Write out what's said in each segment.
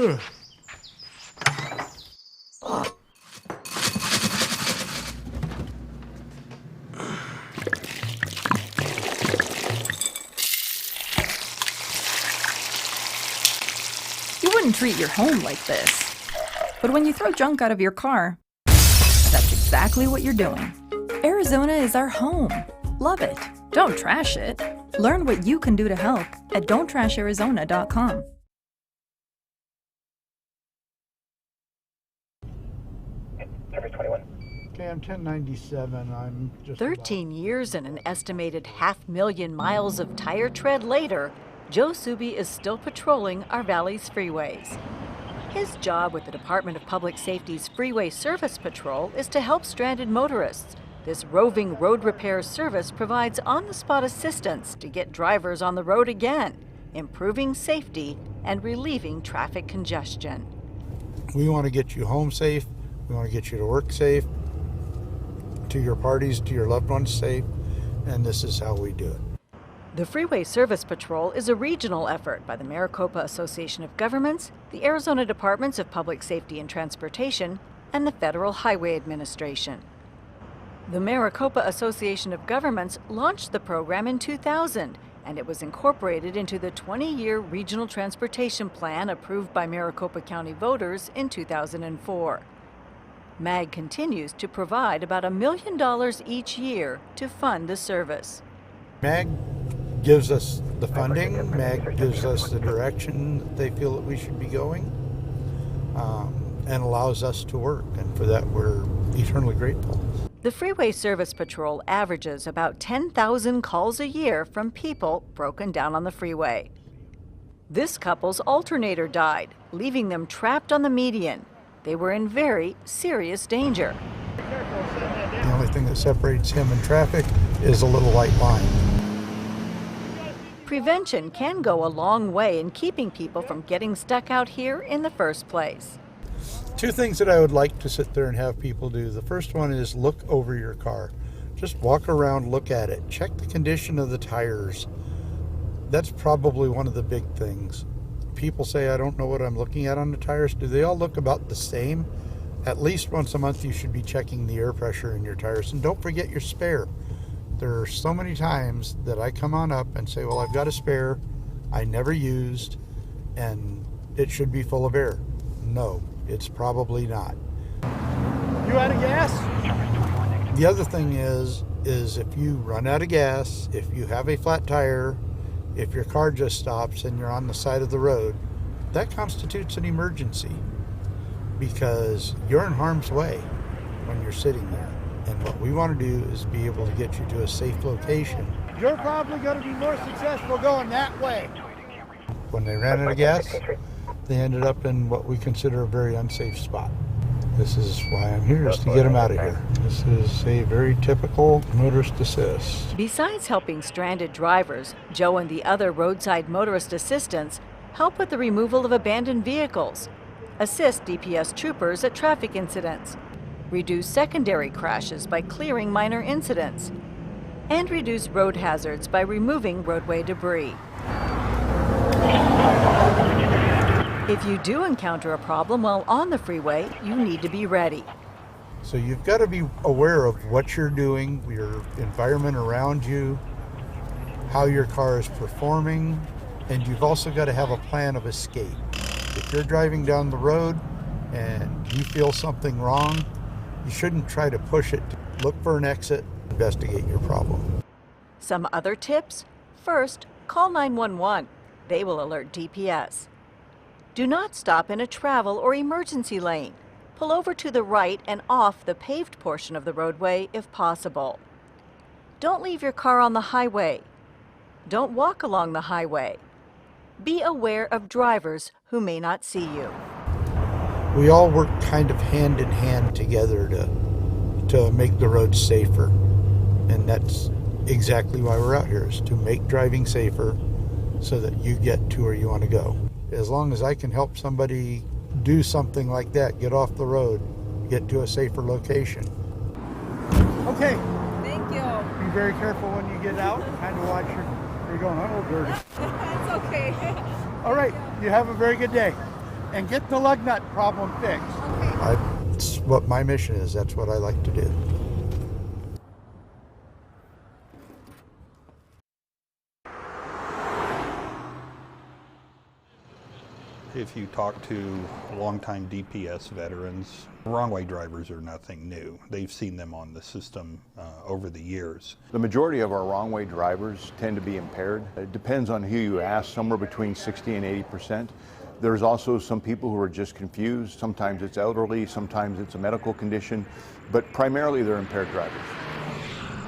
You wouldn't treat your home like this. But when you throw junk out of your car, that's exactly what you're doing. Arizona is our home. Love it. Don't trash it. Learn what you can do to help at don'ttrasharizona.com. Okay, I'm 1097. I'm just 13 years and an estimated 500,000 miles of tire tread later, Joe Subi is still patrolling our valley's freeways. His job with the Department of Public Safety's Freeway Service Patrol is to help stranded motorists. This roving road repair service provides on-the-spot assistance to get drivers on the road again, improving safety and relieving traffic congestion. We want to get you home safe. We want to get you to work safe, to your parties, to your loved ones safe, and this is how we do it. The Freeway Service Patrol is a regional effort by the Maricopa Association of Governments, the Arizona Departments of Public Safety and Transportation, and the Federal Highway Administration. The Maricopa Association of Governments launched the program in 2000, and it was incorporated into the 20-year Regional Transportation Plan approved by Maricopa County voters in 2004. MAG continues to provide about $1 million each year to fund the service. MAG gives us the funding, MAG gives us the direction that they feel that we should be going, and allows us to work, and for that we're eternally grateful. The Freeway Service Patrol averages about 10,000 calls a year from people broken down on the freeway. This couple's alternator died, leaving them trapped on the median. They were in very serious danger. The only thing that separates him and traffic is a little white line. Prevention can go a long way in keeping people from getting stuck out here in the first place. Two things that I would like to sit there and have people do. The first one is look over your car. Just walk around, look at it. Check the condition of the tires. That's probably one of the big things. People say, I don't know what I'm looking at on the tires. Do they all look about the same? At least once a month you should be checking the air pressure in your tires. And don't forget your spare. There are so many times that I come on up and say, well, I've got a spare I never used and it should be full of air. No, it's probably not. You out of gas? The other thing is if you run out of gas, if you have a flat tire, if your car just stops and you're on the side of the road, that constitutes an emergency because you're in harm's way when you're sitting there. And what we want to do is be able to get you to a safe location. You're probably going to be more successful going that way. When they ran out of gas, they ended up in what we consider a very unsafe spot. This is why I'm here, is to get them out of here. This is a very typical motorist assist. Besides helping stranded drivers, Joe and the other roadside motorist assistants help with the removal of abandoned vehicles, assist DPS troopers at traffic incidents, reduce secondary crashes by clearing minor incidents, and reduce road hazards by removing roadway debris. If you do encounter a problem while on the freeway, you need to be ready. So you've got to be aware of what you're doing, your environment around you, how your car is performing, and you've also got to have a plan of escape. If you're driving down the road and you feel something wrong, you shouldn't try to push it. Look for an exit, investigate your problem. Some other tips? First, call 911. They will alert DPS. Do not stop in a travel or emergency lane. Pull over to the right and off the paved portion of the roadway if possible. Don't leave your car on the highway. Don't walk along the highway. Be aware of drivers who may not see you. We all work kind of hand in hand together to make the roads safer. And that's exactly why we're out here, is to make driving safer so that you get to where you want to go. As long as I can help somebody do something like that, get off the road, get to a safer location. Okay. Thank you. Be very careful when you get out. Kind of watch you're going a little dirty. It's okay. All right. You have a very good day. and get the lug nut problem fixed. That's what my mission is. That's what I like to do. If you talk to longtime DPS veterans, wrong-way drivers are nothing new. They've seen them on the system over the years. The majority of our wrong-way drivers tend to be impaired. It depends on who you ask, somewhere between 60 and 80%. There's also some people who are just confused. Sometimes it's elderly, sometimes it's a medical condition, but primarily they're impaired drivers.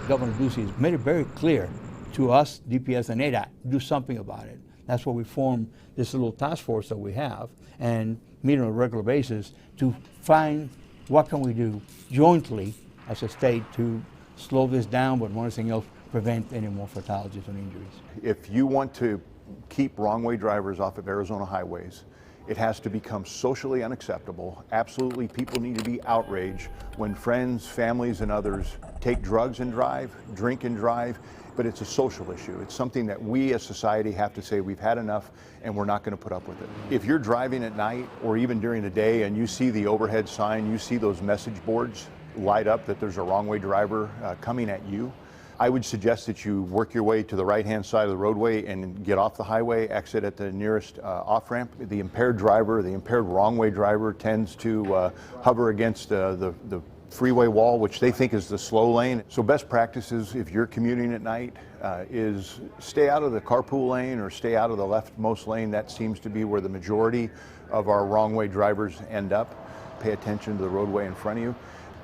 Governor Ducey has made it very clear to us, DPS and ADA, do something about it. That's why we formed this little task force that we have and meet on a regular basis to find what can we do jointly as a state to slow this down, but more than anything else, prevent any more fatalities and injuries. If you want to keep wrong-way drivers off of Arizona highways, it has to become socially unacceptable. Absolutely, people need to be outraged when friends, families, and others take drugs and drive, drink and drive, but it's a social issue. It's something that we as society have to say we've had enough and we're not going to put up with it. If you're driving at night or even during the day and you see the overhead sign, you see those message boards light up that there's a wrong-way driver coming at you, I would suggest that you work your way to the right-hand side of the roadway and get off the highway, exit at the nearest off-ramp. The impaired driver, the impaired wrong-way driver tends to hover against the freeway wall, which they think is the slow lane. So best practices, if you're commuting at night, is stay out of the carpool lane or stay out of the leftmost lane. That seems to be where the majority of our wrong-way drivers end up. Pay attention to the roadway in front of you,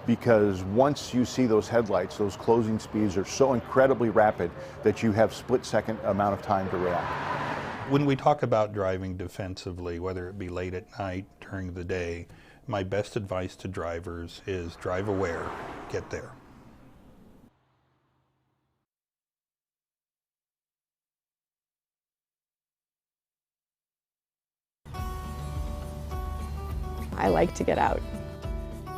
because once you see those headlights, those closing speeds are so incredibly rapid that you have split-second amount of time to react. When we talk about driving defensively, whether it be late at night, during the day, my best advice to drivers is drive aware, get there. I like to get out.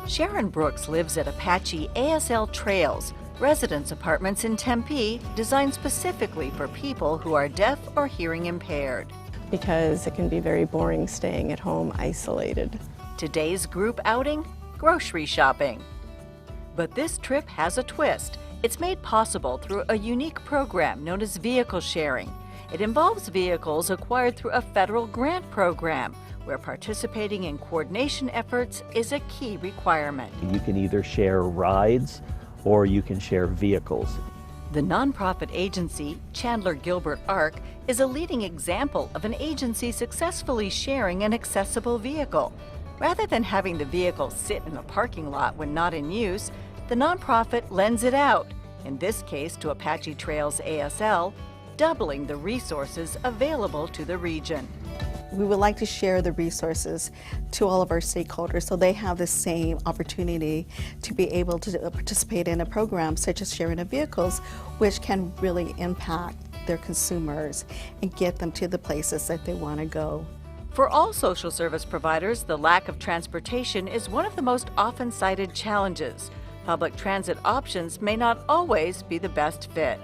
Sharon Brooks lives at Apache ASL Trails, residence apartments in Tempe designed specifically for people who are deaf or hearing impaired. Because it can be very boring staying at home isolated. Today's group outing? Grocery shopping. But this trip has a twist. It's made possible through a unique program known as vehicle sharing. It involves vehicles acquired through a federal grant program, where participating in coordination efforts is a key requirement. You can either share rides or you can share vehicles. The nonprofit agency, Chandler Gilbert ARC, is a leading example of an agency successfully sharing an accessible vehicle. Rather than having the vehicle sit in a parking lot when not in use, the nonprofit lends it out, in this case to Apache Trails ASL, doubling the resources available to the region. We would like to share the resources to all of our stakeholders so they have the same opportunity to be able to participate in a program such as sharing of vehicles, which can really impact their consumers and get them to the places that they want to go. For all social service providers, the lack of transportation is one of the most often cited challenges. Public transit options may not always be the best fit.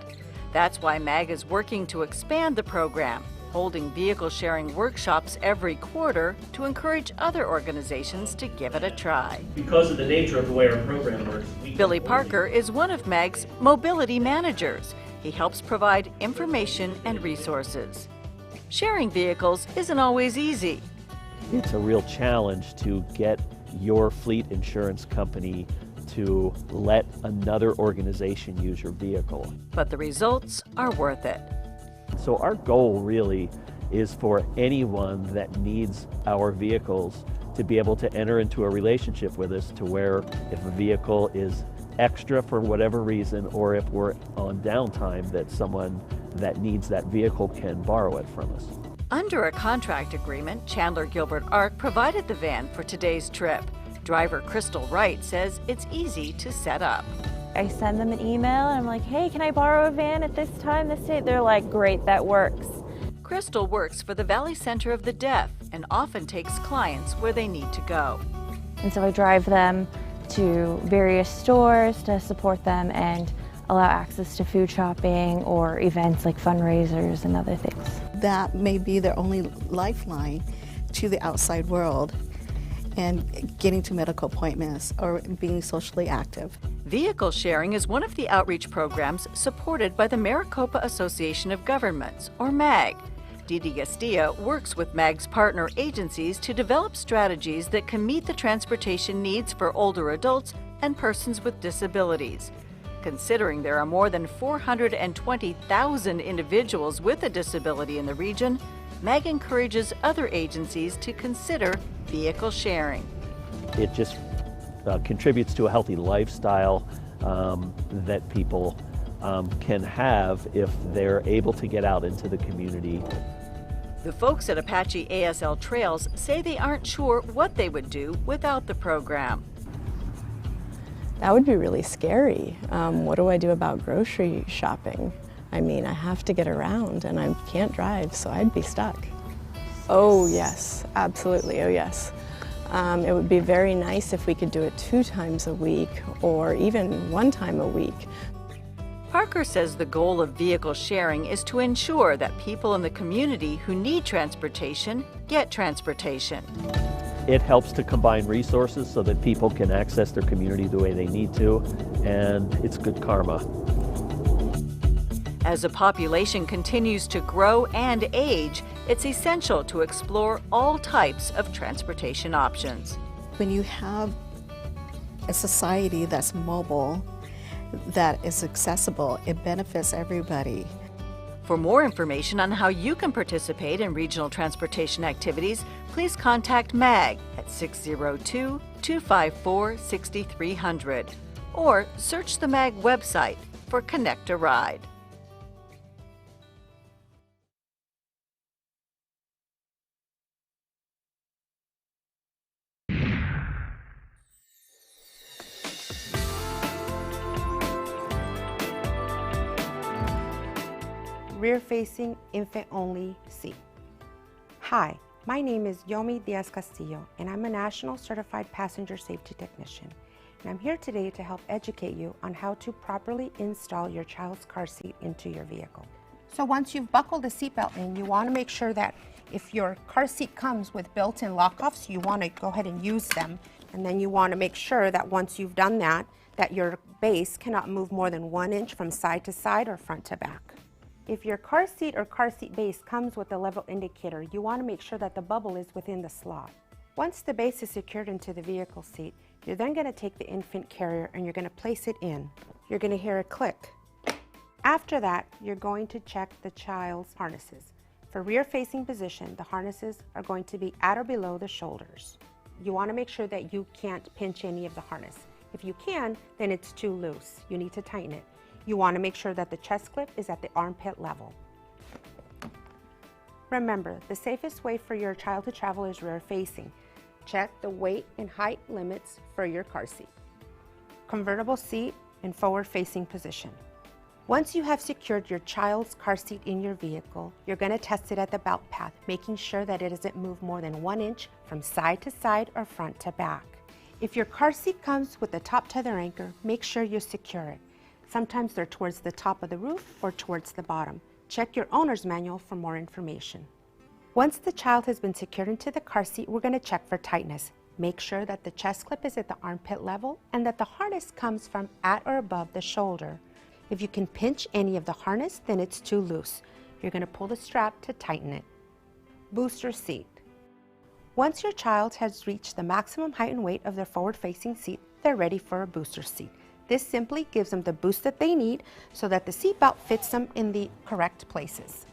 That's why MAG is working to expand the program, holding vehicle sharing workshops every quarter to encourage other organizations to give it a try. Because of the nature of the way our program works, Billy Parker is one of MAG's mobility managers. He helps provide information and resources. Sharing vehicles isn't always easy. It's a real challenge to get your fleet insurance company to let another organization use your vehicle. But the results are worth it. So our goal really is for anyone that needs our vehicles to be able to enter into a relationship with us, to where if a vehicle is extra for whatever reason, or if we're on downtime, that someone that needs that vehicle can borrow it from us. Under a contract agreement, Chandler Gilbert ARC provided the van for today's trip. Driver Crystal Wright says it's easy to set up. I send them an email and I'm like, hey, can I borrow a van at this time, this date? They're like, great, that works. Crystal works for the Valley Center of the Deaf and often takes clients where they need to go. And so I drive them to various stores to support them and allow access to food shopping or events like fundraisers and other things. That may be their only lifeline to the outside world and getting to medical appointments or being socially active. Vehicle sharing is one of the outreach programs supported by the Maricopa Association of Governments, or MAG. Didi Castilla works with MAG's partner agencies to develop strategies that can meet the transportation needs for older adults and persons with disabilities. Considering there are more than 420,000 individuals with a disability in the region, MAG encourages other agencies to consider vehicle sharing. It just contributes to a healthy lifestyle that people can have if they're able to get out into the community. The folks at Apache ASL Trails say they aren't sure what they would do without the program. That would be really scary. What do I do about grocery shopping? I mean, I have to get around and I can't drive, so I'd be stuck. Oh yes, absolutely, oh yes. It would be very nice if we could do it 2 times a week or even 1 time a week. Parker says the goal of vehicle sharing is to ensure that people in the community who need transportation get transportation. It helps to combine resources so that people can access their community the way they need to, and it's good karma. As the population continues to grow and age, it's essential to explore all types of transportation options. When you have a society that's mobile, that is accessible, it benefits everybody. For more information on how you can participate in regional transportation activities, please contact MAG at 602-254-6300 or search the MAG website for Connect a Ride. Rear-facing infant-only seat. Hi, my name is Yomi Diaz Castillo, and I'm a National Certified Passenger Safety Technician. And I'm here today to help educate you on how to properly install your child's car seat into your vehicle. So once you've buckled the seatbelt in, you want to make sure that if your car seat comes with built-in lock-offs, you want to go ahead and use them. And then you want to make sure that once you've done that, that your base cannot move more than 1 inch from side to side or front to back. If your car seat or car seat base comes with a level indicator, you want to make sure that the bubble is within the slot. Once the base is secured into the vehicle seat, you're then going to take the infant carrier and you're going to place it in. You're going to hear a click. After that, you're going to check the child's harnesses. For rear-facing position, the harnesses are going to be at or below the shoulders. You want to make sure that you can't pinch any of the harness. If you can, then it's too loose. You need to tighten it. You want to make sure that the chest clip is at the armpit level. Remember, the safest way for your child to travel is rear-facing. Check the weight and height limits for your car seat. Convertible seat in forward-facing position. Once you have secured your child's car seat in your vehicle, you're going to test it at the belt path, making sure that it doesn't move more than 1 inch from side to side or front to back. If your car seat comes with a top tether anchor, make sure you secure it. Sometimes they're towards the top of the roof or towards the bottom. Check your owner's manual for more information. Once the child has been secured into the car seat, we're going to check for tightness. Make sure that the chest clip is at the armpit level and that the harness comes from at or above the shoulder. If you can pinch any of the harness, then it's too loose. You're going to pull the strap to tighten it. Booster seat. Once your child has reached the maximum height and weight of their forward-facing seat, they're ready for a booster seat. This simply gives them the boost that they need so that the seatbelt fits them in the correct places.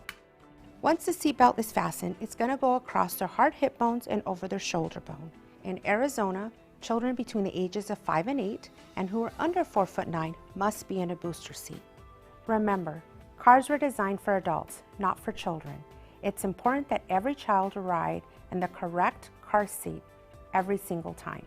Once the seatbelt is fastened, it's going to go across their hard hip bones and over their shoulder bone. In Arizona, children between the ages of 5 and 8 and who are under 4'9" must be in a booster seat. Remember, cars were designed for adults, not for children. It's important that every child ride in the correct car seat every single time.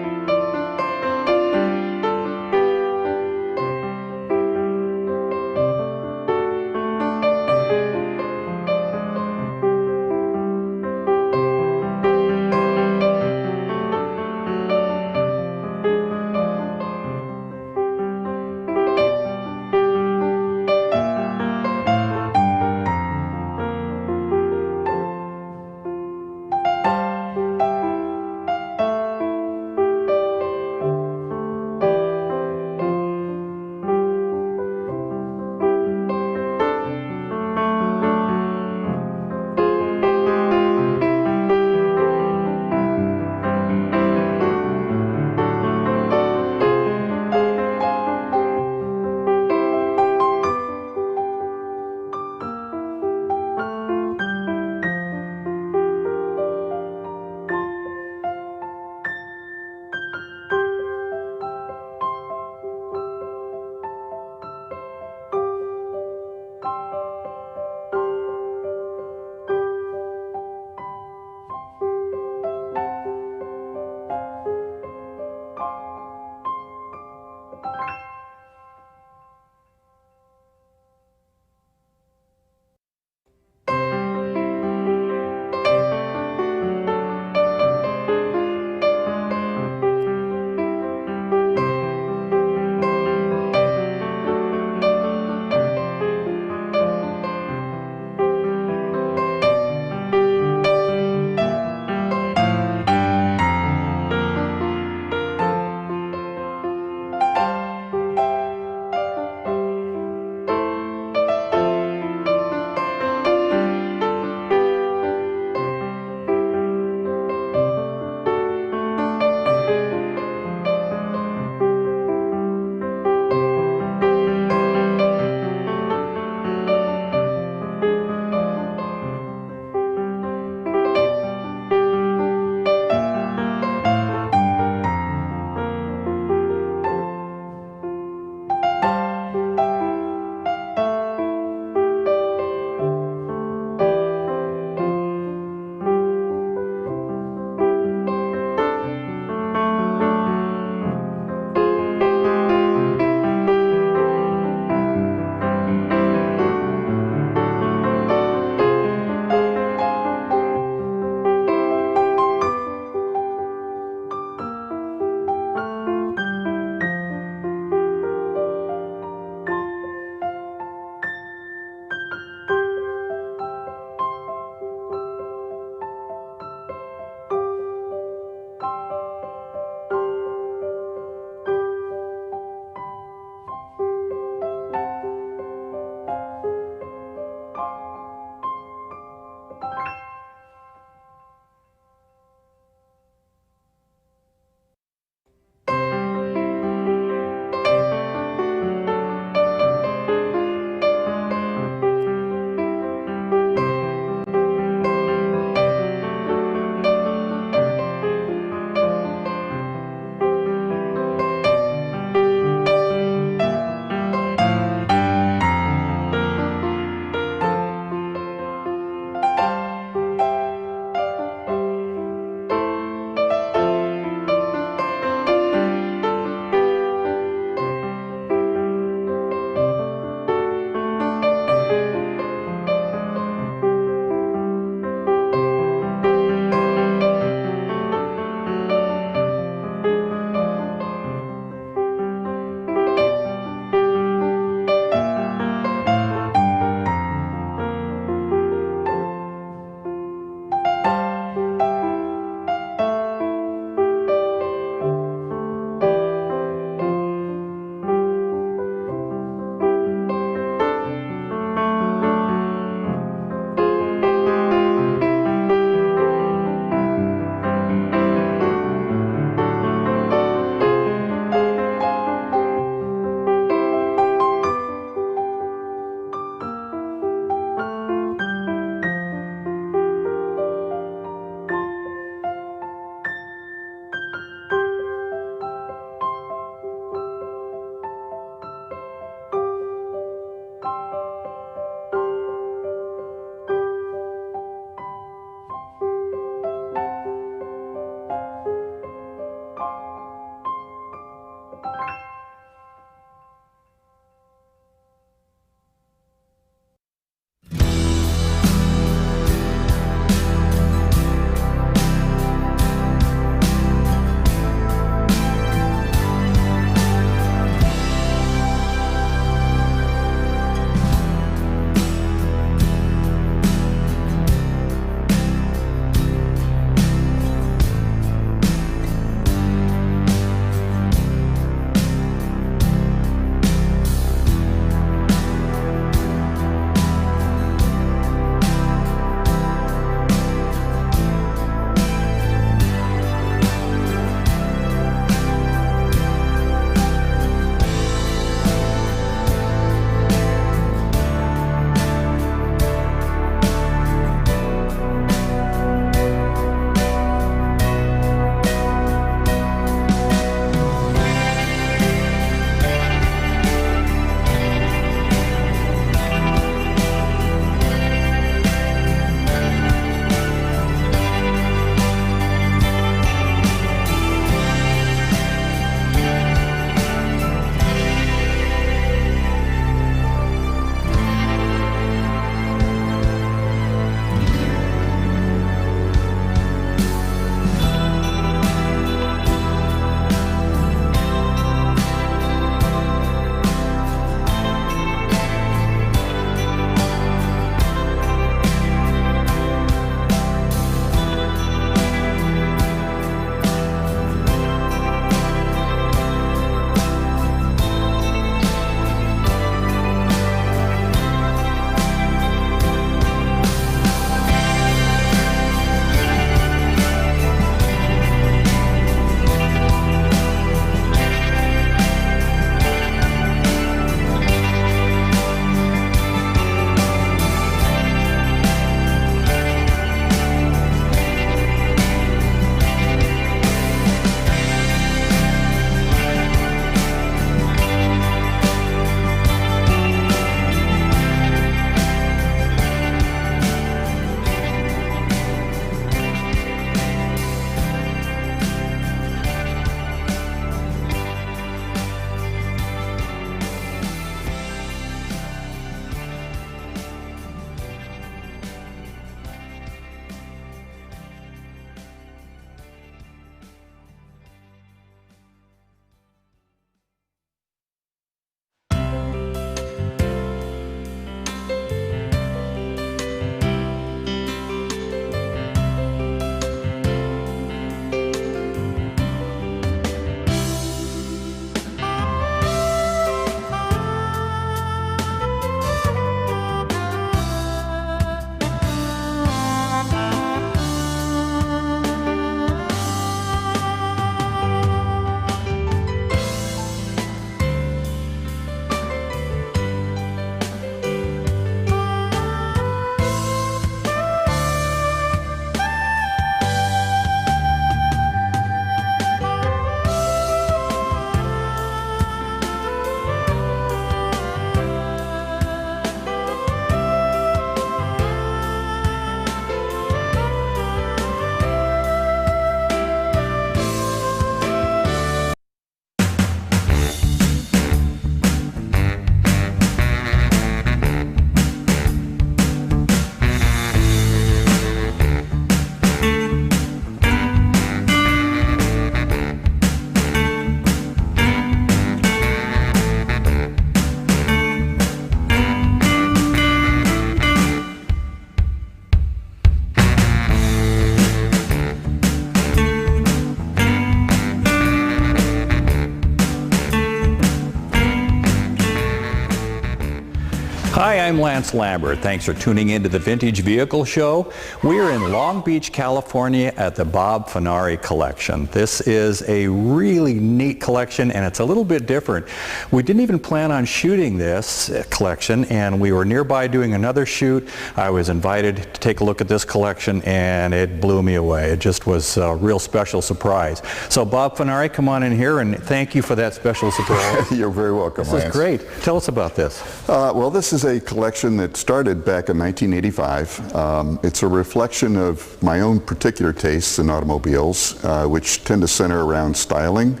Hi, I'm Lance Lambert. Thanks for tuning in to the Vintage Vehicle Show. We're in Long Beach, California at the Bob Finari Collection. This is a really neat collection and it's a little bit different. We didn't even plan on shooting this collection and we were nearby doing another shoot. I was invited to take a look at this collection and it blew me away. It just was a real special surprise. So Bob Finari, come on in here and thank you for that special surprise. You're very welcome, This Lance. is great. Tell us about this. Well, this is a collection that started back in 1985. It's a reflection of my own particular tastes in automobiles, which tend to center around styling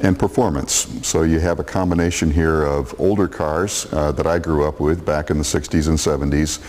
and performance. So you have a combination here of older cars that I grew up with back in the 60s and 70s,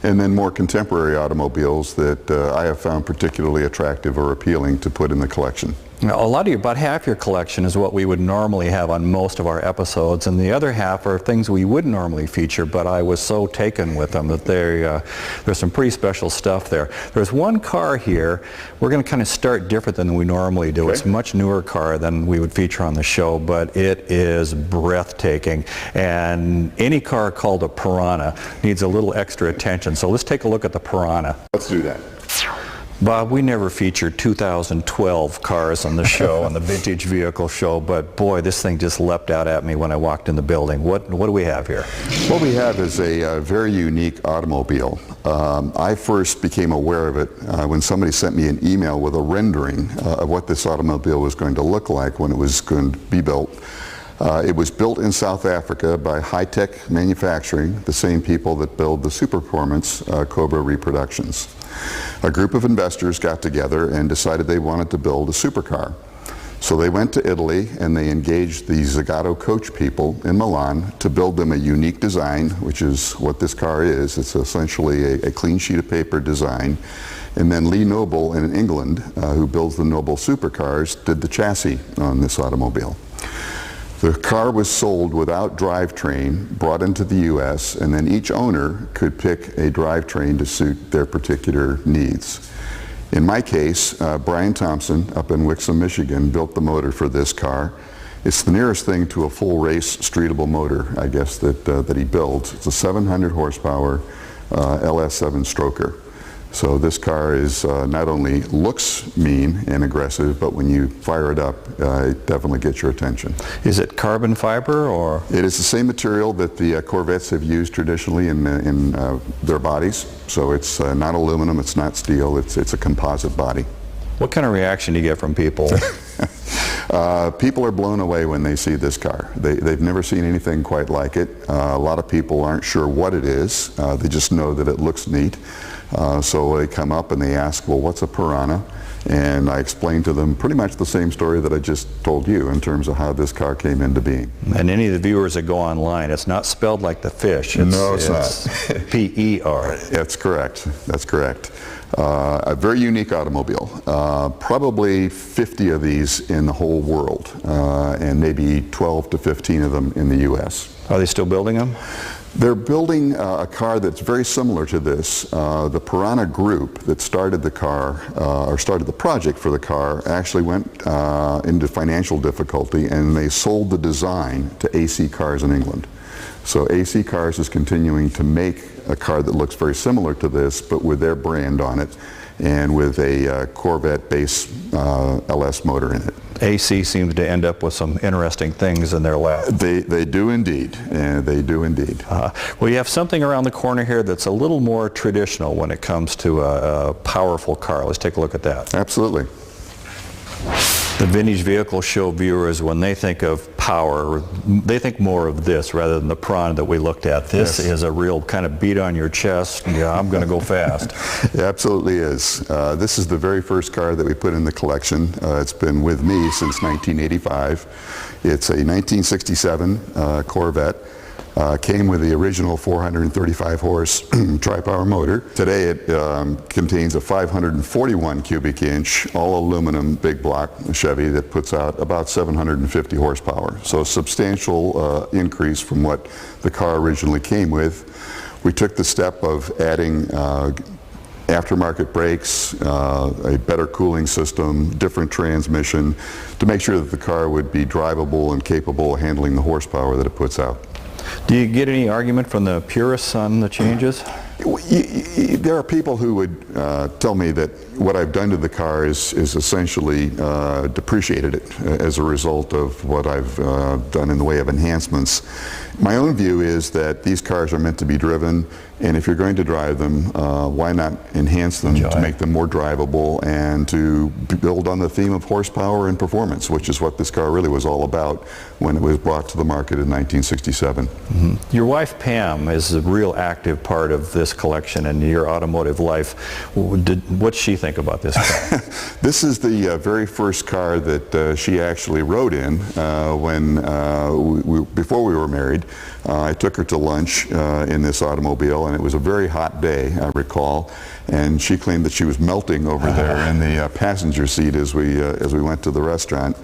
and then more contemporary automobiles that I have found particularly attractive or appealing to put in the collection. Now, about half your collection is what we would normally have on most of our episodes, and the other half are things we wouldn't normally feature, but I was so taken with them that there's some pretty special stuff there. There's one car here. We're going to kind of start different than we normally do. Okay. It's a much newer car than we would feature on the show, but it is breathtaking, and any car called a Piranha needs a little extra attention. So let's take a look at the Piranha. Let's do that. Bob, we never featured 2012 cars on the show, on the Vintage Vehicle Show, but boy, this thing just leapt out at me when I walked in the building. What do we have here? What we have is a very unique automobile. I first became aware of it when somebody sent me an email with a rendering of what this automobile was going to look like when it was going to be built. It was built in South Africa by High-Tech Manufacturing, the same people that build the Super Performance Cobra reproductions. A group of investors got together and decided they wanted to build a supercar. So they went to Italy and they engaged the Zagato coach people in Milan to build them a unique design, which is what this car is. It's essentially a clean sheet of paper design. And then Lee Noble in England, who builds the Noble supercars, did the chassis on this automobile. The car was sold without drivetrain, brought into the U.S., and then each owner could pick a drivetrain to suit their particular needs. In my case, Brian Thompson up in Wixom, Michigan, built the motor for this car. It's the nearest thing to a full race streetable motor, I guess, that he builds. It's a 700 horsepower LS7 stroker. So this car is not only looks mean and aggressive, but when you fire it up, it definitely gets your attention. Is it carbon fiber or? It is the same material that the Corvettes have used traditionally in their bodies. So it's not aluminum, it's not steel, it's a composite body. What kind of reaction do you get from people? People are blown away when they see this car. They've never seen anything quite like it. A lot of people aren't sure what it is. They just know that it looks neat. So they come up and they ask, well, what's a Piranha? And I explain to them pretty much the same story that I just told you in terms of how this car came into being. And any of the viewers that go online, it's not spelled like the fish. No, it's not. P-E-R. That's correct. That's correct. A very unique automobile. Probably 50 of these in the whole world, and maybe 12 to 15 of them in the U.S. Are they still building them? They're building a car that's very similar to this. The Piranha group that started the car, or started the project for the car, actually went into financial difficulty and they sold the design to AC Cars in England. So AC Cars is continuing to make a car that looks very similar to this, but with their brand on it and with a Corvette base LS motor in it. AC seems to end up with some interesting things in their lap. They do indeed. They do indeed. Well, you have something around the corner here that's a little more traditional when it comes to a powerful car. Let's take a look at that. Absolutely. The Vintage Vehicle Show viewers, when they think of power, they think more of this rather than the Piranha that we looked at. This is a real kind of beat on your chest. Yeah, I'm going to go fast. It absolutely is. This is the very first car that we put in the collection. It's been with me since 1985. It's a 1967 Corvette. Came with the original 435 horse tri-power motor. Today it contains a 541 cubic inch all aluminum big block Chevy that puts out about 750 horsepower. So a substantial increase from what the car originally came with. We took the step of adding aftermarket brakes, a better cooling system, different transmission to make sure that the car would be drivable and capable of handling the horsepower that it puts out. Do you get any argument from the purists on the changes? There are people who would tell me that what I've done to the car is essentially depreciated it as a result of what I've done in the way of enhancements. My own view is that these cars are meant to be driven, and if you're going to drive them, why not enhance them to make them more drivable and to build on the theme of horsepower and performance, which is what this car really was all about when it was brought to the market in 1967. Mm-hmm. Your wife Pam is a real active part of this collection in your automotive life. What's she think about this car? This is the very first car that she actually rode in before we were married. I took her to lunch in this automobile, and it was a very hot day, I recall, and she claimed that she was melting over there in the passenger seat as we went to the restaurant.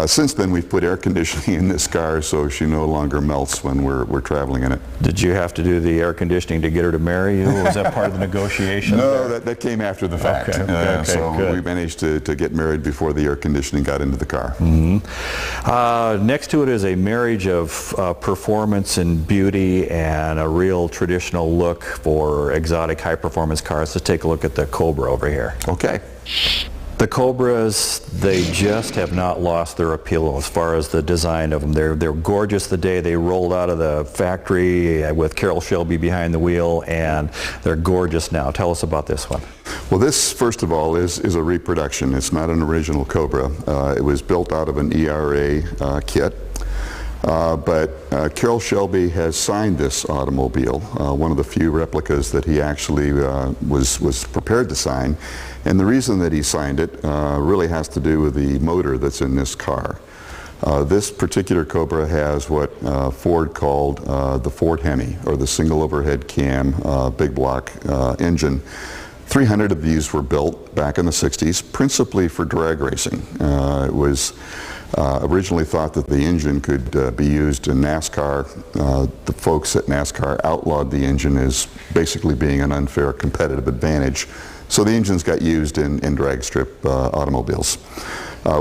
Since then, we've put air conditioning in this car, so she no longer melts when we're traveling in it. Did you have to do the air conditioning to get her to marry you? Was that part of the negotiation? No, that came after the fact. Okay, so good. we managed to get married before the air conditioning got into the car. Mm-hmm. Next to it is a marriage of performance and beauty and a real traditional look for exotic high-performance cars. Let's take a look at the Cobra over here. Okay. The Cobras, they just have not lost their appeal as far as the design of them. They're gorgeous the day they rolled out of the factory with Carroll Shelby behind the wheel, and they're gorgeous now. Tell us about this one. Well, this, first of all, is a reproduction. It's not an original Cobra. It was built out of an ERA kit. But Carroll Shelby has signed this automobile, one of the few replicas that he actually was prepared to sign. And the reason that he signed it really has to do with the motor that's in this car. This particular Cobra has what Ford called the Ford Hemi, or the single overhead cam big block engine. 300 of these were built back in the 60s, principally for drag racing. It was originally thought that the engine could be used in NASCAR. The folks at NASCAR outlawed the engine as basically being an unfair competitive advantage. So the engines got used in drag strip automobiles.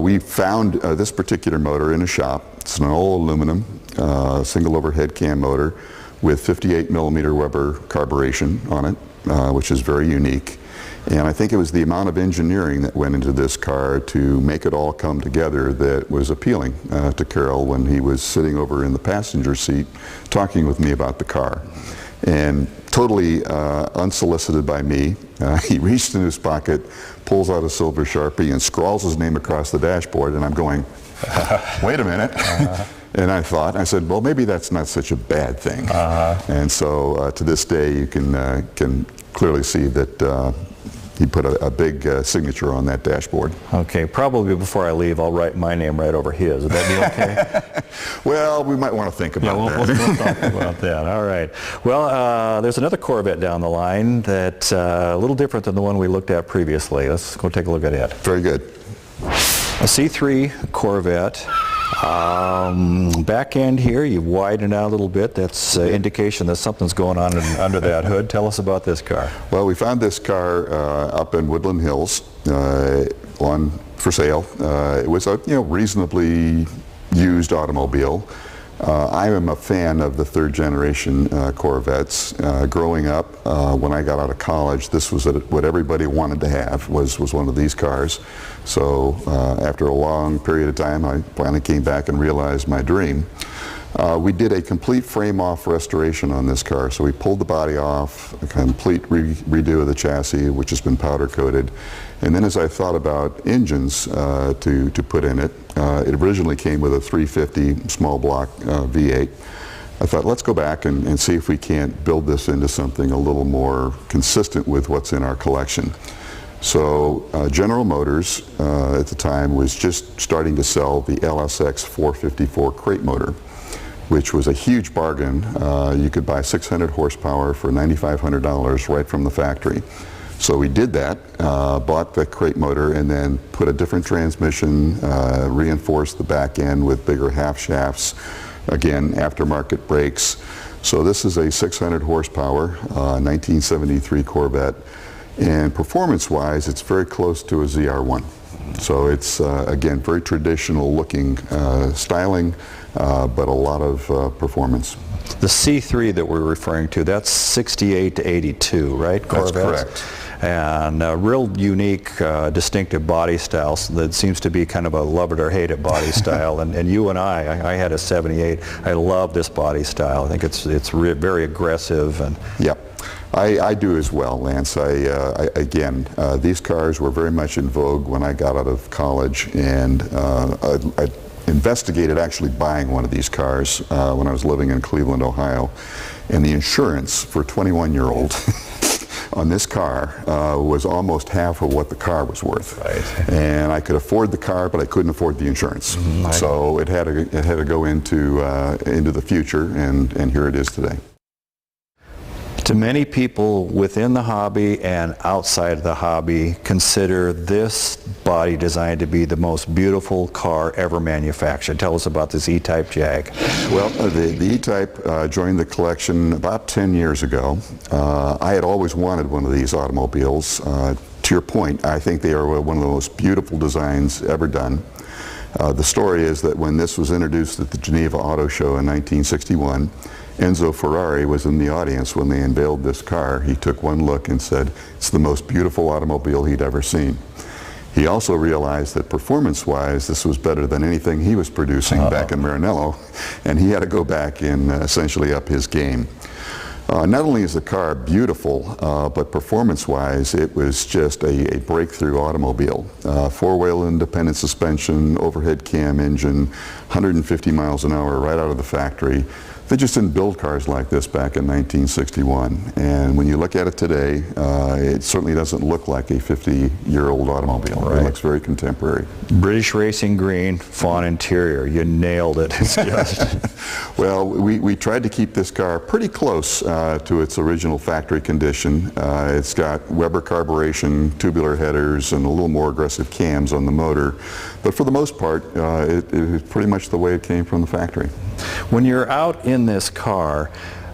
We found this particular motor in a shop. It's an all aluminum single overhead cam motor with 58 millimeter Weber carburation on it, which is very unique. And I think it was the amount of engineering that went into this car to make it all come together that was appealing to Carroll when he was sitting over in the passenger seat talking with me about the car. And totally unsolicited by me, he reached in his pocket, pulls out a silver Sharpie and scrawls his name across the dashboard, and I'm going, wait a minute. And I said, well, maybe that's not such a bad thing. And so to this day, you can clearly see that he put a big signature on that dashboard. Okay, probably before I leave, I'll write my name right over his. Would that be okay? Well, we might want to think about that. We'll talk about that. All right. Well, there's another Corvette down the line that's a little different than the one we looked at previously. Let's go take a look at it. Very good. A C3 Corvette. Back end here, you've widened it out a little bit. That's an indication that something's going on under that hood. Tell us about this car. Well, we found this car up in Woodland Hills for sale. It was a reasonably used automobile. I am a fan of the third generation Corvettes. Growing up, when I got out of college, this was what everybody wanted to have, was one of these cars. So after a long period of time, I finally came back and realized my dream. We did a complete frame-off restoration on this car. So we pulled the body off, a complete redo of the chassis, which has been powder coated. And then as I thought about engines to put in it, it originally came with a 350 small block V8. I thought, let's go back and see if we can't build this into something a little more consistent with what's in our collection. So General Motors at the time was just starting to sell the LSX 454 crate motor, which was a huge bargain. You could buy 600 horsepower for $9,500 right from the factory. So we did that, bought the crate motor, and then put a different transmission, reinforced the back end with bigger half shafts, again, aftermarket brakes. So this is a 600 horsepower, 1973 Corvette. And performance-wise, it's very close to a ZR1. So it's, again, very traditional looking styling, but a lot of performance. The C3 that we're referring to, that's 68 to 82, right? That's Corvettes? correct. And a real unique, distinctive body style that seems to be kind of a love it or hate it body style. And you and I had a 78. I love this body style. I think it's very aggressive. And yep. I do as well, Lance. Again, these cars were very much in vogue when I got out of college, and I investigated actually buying one of these cars when I was living in Cleveland, Ohio. And the insurance for a 21-year-old on this car was almost half of what the car was worth. Right. And I could afford the car, but I couldn't afford the insurance. So it had to go into the future, and here it is today. To many people within the hobby and outside of the hobby, consider this body design to be the most beautiful car ever manufactured. Tell us about this E-Type Jag. Well, the E-Type joined the collection about 10 years ago. I had always wanted one of these automobiles. To your point, I think they are one of the most beautiful designs ever done. The story is that when this was introduced at the Geneva Auto Show in 1961, Enzo Ferrari was in the audience when they unveiled this car. He took one look and said it's the most beautiful automobile he'd ever seen. He also realized that performance-wise, this was better than anything he was producing back in Maranello, and he had to go back and essentially up his game. Not only is the car beautiful, but performance-wise, it was just a breakthrough automobile. Four-wheel independent suspension, overhead cam engine, 150 miles an hour right out of the factory. They just didn't build cars like this back in 1961. And when you look at it today, it certainly doesn't look like a 50-year-old automobile. Right. It looks very contemporary. British Racing Green, fawn interior. You nailed it. It's just... Well, we tried to keep this car pretty close to its original factory condition. It's got Weber carburation, tubular headers, and a little more aggressive cams on the motor. But for the most part, it is pretty much the way it came from the factory. When you're out in this car,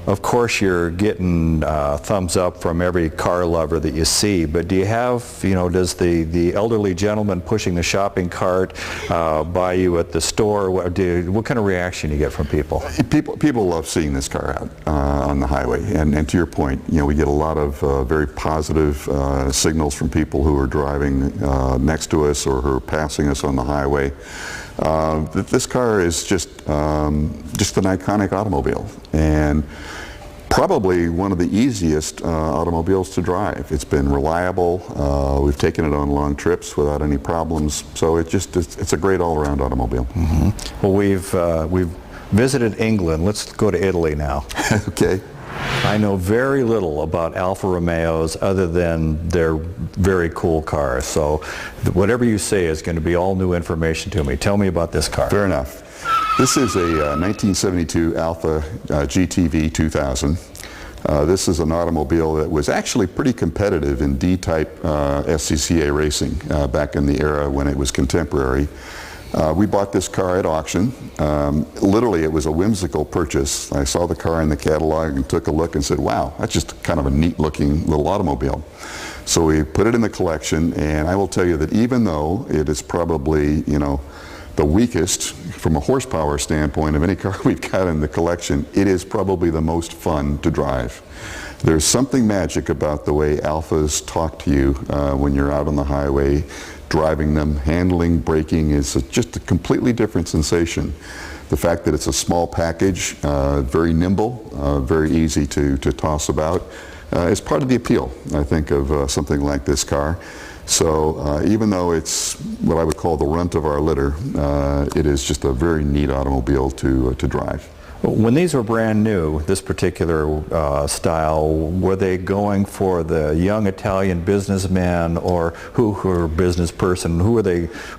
of course you're getting thumbs up from every car lover that you see, but do you have, does the elderly gentleman pushing the shopping cart by you at the store, what kind of reaction do you get from people? People love seeing this car out on the highway, and to your point, we get a lot of very positive signals from people who are driving next to us or who are passing us on the highway. This car is just an iconic automobile, and probably one of the easiest automobiles to drive. It's been reliable. We've taken it on long trips without any problems, so it's a great all-around automobile. Mm-hmm. Well, we've visited England. Let's go to Italy now. Okay. I know very little about Alfa Romeos other than they're very cool cars. So whatever you say is going to be all new information to me. Tell me about this car. Fair enough. This is a 1972 Alfa GTV 2000. This is an automobile that was actually pretty competitive in D-type SCCA racing back in the era when it was contemporary. We bought this car at auction. Literally, it was a whimsical purchase. I saw the car in the catalog and took a look and said, wow, that's just kind of a neat looking little automobile. So we put it in the collection, and I will tell you that even though it is probably, the weakest from a horsepower standpoint of any car we've got in the collection, it is probably the most fun to drive. There's something magic about the way Alfas talk to you when you're out on the highway, driving them, handling, braking is just a completely different sensation. The fact that it's a small package, very nimble, very easy to toss about, is part of the appeal, I think, of something like this car. So even though it's what I would call the runt of our litter, it is just a very neat automobile to drive. When these were brand new, this particular style, were they going for the young Italian businessman or who were business person? Who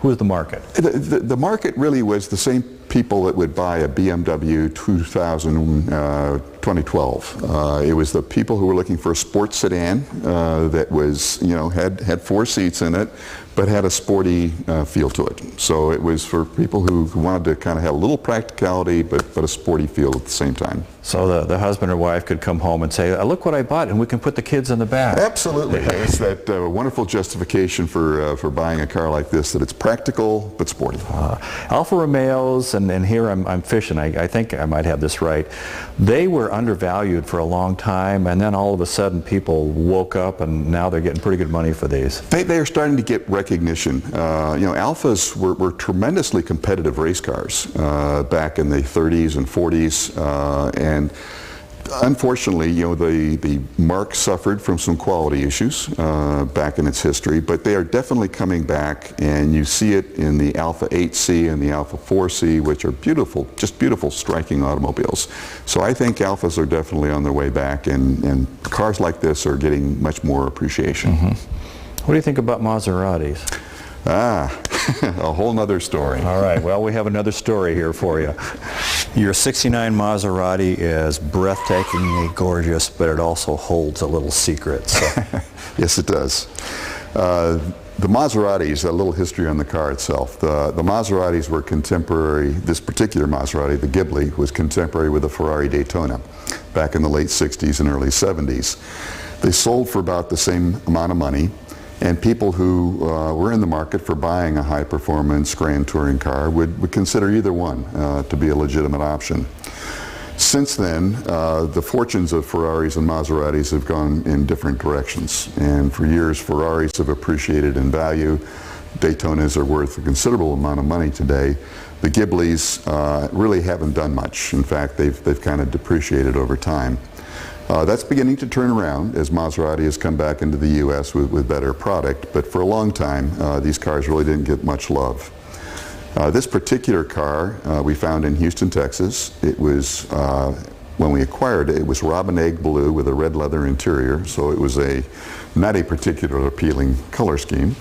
was the market? The market really was the same people that would buy a BMW 2012. It was the people who were looking for a sports sedan that was, had 4 seats in it, but had a sporty feel to it. So it was for people who wanted to kind of have a little practicality, but a sporty feel at the same time. So the husband or wife could come home and say, look what I bought, and we can put the kids in the back. Absolutely. It's that wonderful justification for buying a car like this, that it's practical but sporty. Alfa Romeos, and here I'm fishing, I think I might have this right, they were undervalued for a long time, and then all of a sudden people woke up and now they're getting pretty good money for these. They are starting to get recognition. Alfas were tremendously competitive race cars back in the 30s and 40s, and unfortunately, the marque suffered from some quality issues back in its history, but they are definitely coming back, and you see it in the Alfa 8C and the Alfa 4C, which are beautiful, just beautiful, striking automobiles. So I think Alfas are definitely on their way back, and cars like this are getting much more appreciation. What do you think about Maseratis? A whole nother story. All right, well, we have another story here for you. Your 69 Maserati is breathtakingly gorgeous, but it also holds a little secret. So. Yes, it does. The Maseratis, a little history on the car itself. The Maseratis were contemporary, this particular Maserati, the Ghibli, was contemporary with the Ferrari Daytona back in the late 60s and early 70s. They sold for about the same amount of money, and people who were in the market for buying a high-performance Grand Touring car would consider either one to be a legitimate option. Since then, the fortunes of Ferraris and Maseratis have gone in different directions, and for years Ferraris have appreciated in value. Daytonas are worth a considerable amount of money today. The Ghiblis really haven't done much. In fact, they've kind of depreciated over time. That's beginning to turn around as Maserati has come back into the U.S. with better product, but for a long time these cars really didn't get much love. This particular car we found in Houston, Texas. It was, when we acquired it, it was robin egg blue with a red leather interior, so it was not a particularly appealing color scheme.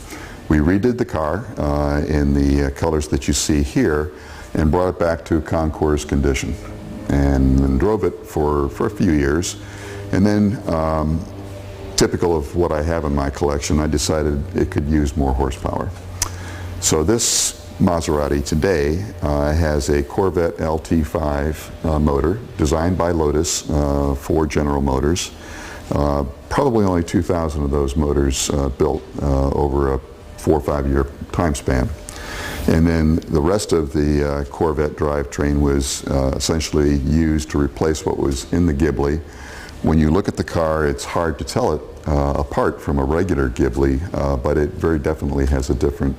We redid the car in the colors that you see here and brought it back to concours condition, and then drove it for a few years. And then, typical of what I have in my collection, I decided it could use more horsepower. So this Maserati today has a Corvette LT5 motor designed by Lotus for General Motors. Probably only 2,000 of those motors built over a 4 or 5 year time span. And then the rest of the Corvette drivetrain was essentially used to replace what was in the Ghibli. When you look at the car, it's hard to tell it apart from a regular Ghibli, but it very definitely has a different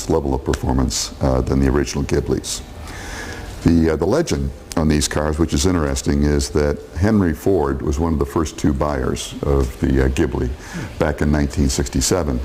level of performance than the original Ghiblis. The legend on these cars, which is interesting, is that Henry Ford was one of the first 2 buyers of the Ghibli back in 1967.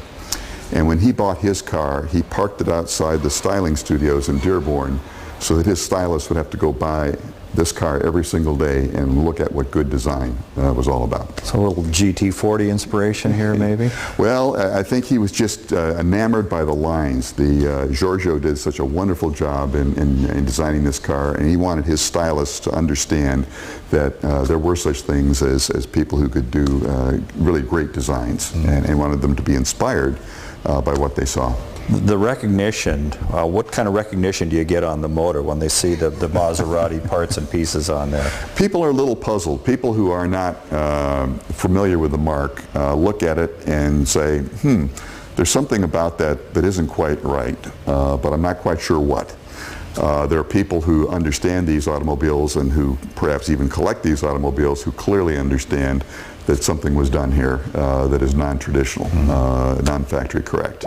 And when he bought his car, he parked it outside the styling studios in Dearborn so that his stylist would have to go by this car every single day and look at what good design was all about. So a little GT40 inspiration here, maybe? Well, I think he was just enamored by the lines. Giorgio did such a wonderful job in designing this car, and he wanted his stylist to understand that there were such things as people who could do really great designs, and wanted them to be inspired by what they saw. The recognition, what kind of recognition do you get on the motor when they see the Maserati parts and pieces on there? People are a little puzzled. People who are not familiar with the marque look at it and say, there's something about that isn't quite right, but I'm not quite sure what. There are people who understand these automobiles and who perhaps even collect these automobiles who clearly understand that something was done here that is non-traditional, non-factory correct.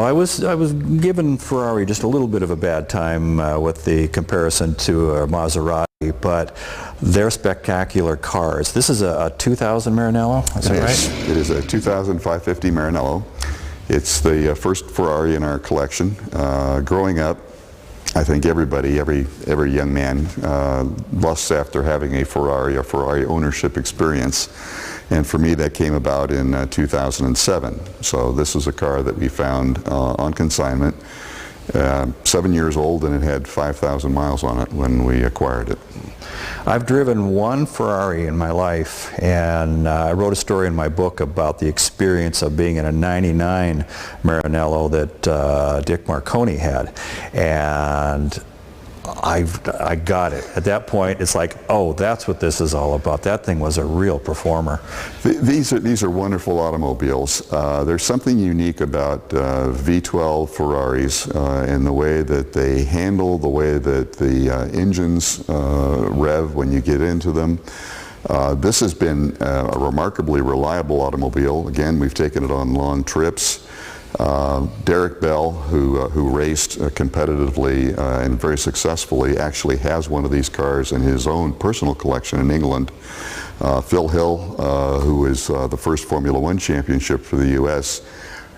So I was giving Ferrari just a little bit of a bad time with the comparison to a Maserati, but they're spectacular cars. This is a 2000 Maranello, is that right? It is a 2000 550 Maranello. It's the first Ferrari in our collection. Growing up, I think everybody, every young man lusts after having a Ferrari ownership experience. And for me, that came about in 2007. So this is a car that we found on consignment, 7 years old, and it had 5,000 miles on it when we acquired it. I've driven one Ferrari in my life, and I wrote a story in my book about the experience of being in a 99 Maranello that Dick Marconi had. And I got it. At that point, it's like, oh, that's what this is all about. That thing was a real performer. These are wonderful automobiles. There's something unique about V12 Ferraris in the way that they handle, the way that the engines rev when you get into them. This has been a remarkably reliable automobile. Again, we've taken it on long trips. Derek Bell, who raced competitively and very successfully, actually has one of these cars in his own personal collection in England. Phil Hill, who is the first Formula One championship for the U.S.,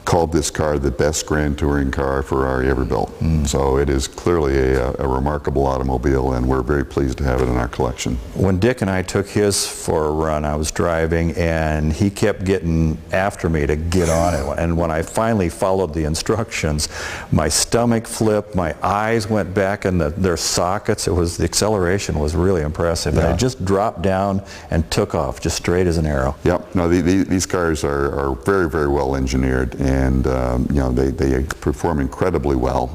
called this car the best Grand Touring car Ferrari ever built. So it is clearly a remarkable automobile, and we're very pleased to have it in our collection. When Dick and I took his for a run, I was driving, and he kept getting after me to get on it. And when I finally followed the instructions, my stomach flipped, my eyes went back in their sockets. The acceleration was really impressive. And I just dropped down and took off, just straight as an arrow. Yep. No, these cars are very, very well engineered. And you know, they perform incredibly well,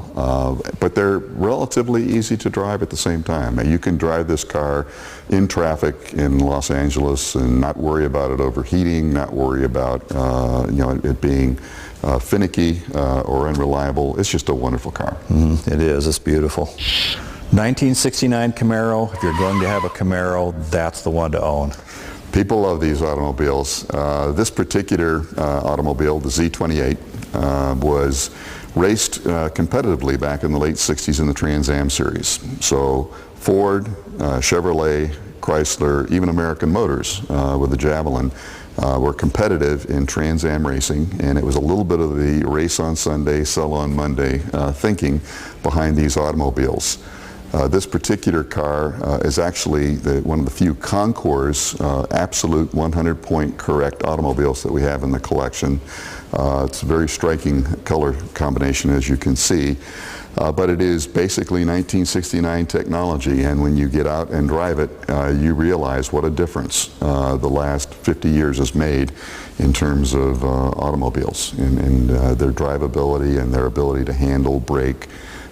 but they're relatively easy to drive at the same time. You can drive this car in traffic in Los Angeles and not worry about it overheating, not worry about you know, it being finicky or unreliable. It's just a wonderful car. It is. It's beautiful. 1969 Camaro. If you're going to have a Camaro, that's the one to own. People love these automobiles. This particular automobile, the Z28, was raced competitively back in the late 60s in the Trans Am series. So Ford, Chevrolet, Chrysler, even American Motors with the Javelin were competitive in Trans Am racing, and it was a little bit of the race on Sunday, sell on Monday thinking behind these automobiles. This particular car is actually one of the few Concours absolute 100-point correct automobiles that we have in the collection. It's a very striking color combination, as you can see. But it is basically 1969 technology, and when you get out and drive it, you realize what a difference the last 50 years has made in terms of automobiles and their drivability and their ability to handle, brake,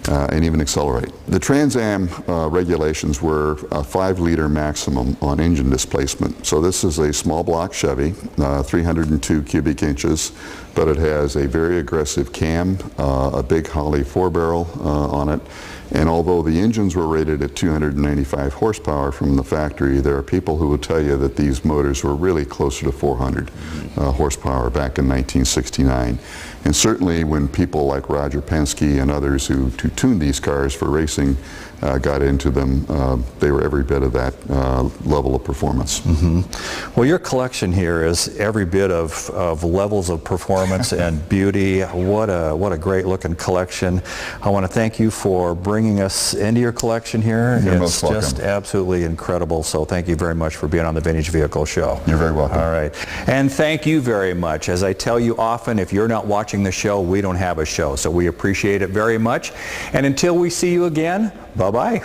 and even accelerate. The Trans Am regulations were a 5-liter maximum on engine displacement. So this is a small block Chevy, 302 cubic inches, but it has a very aggressive cam, a big Holley 4-barrel on it. And although the engines were rated at 295 horsepower from the factory, there are people who will tell you that these motors were really closer to 400 horsepower back in 1969. And certainly when people like Roger Penske and others who tuned these cars for racing got into them, they were every bit of that level of performance. Well, your collection here is every bit of levels of performance and beauty. What a great looking collection. I want to thank you for bringing us into your collection here. You're it's most welcome. Just absolutely incredible. So thank you very much for being on the Vintage Vehicle Show. You're very welcome. All right. And thank you very much. As I tell you often, if you're not watching the show, we don't have a show. So we appreciate it very much. And until we see you again, bye-bye.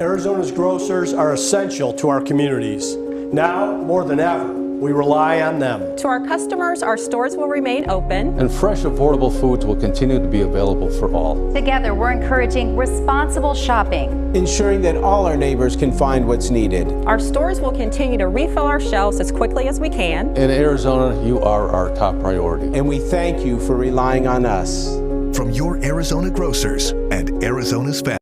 Arizona's grocers are essential to our communities. Now, more than ever, we rely on them. To our customers, our stores will remain open. And fresh, affordable foods will continue to be available for all. Together, we're encouraging responsible shopping, ensuring that all our neighbors can find what's needed. Our stores will continue to refill our shelves as quickly as we can. In Arizona, you are our top priority. And we thank you for relying on us. From your Arizona grocers and Arizona's family.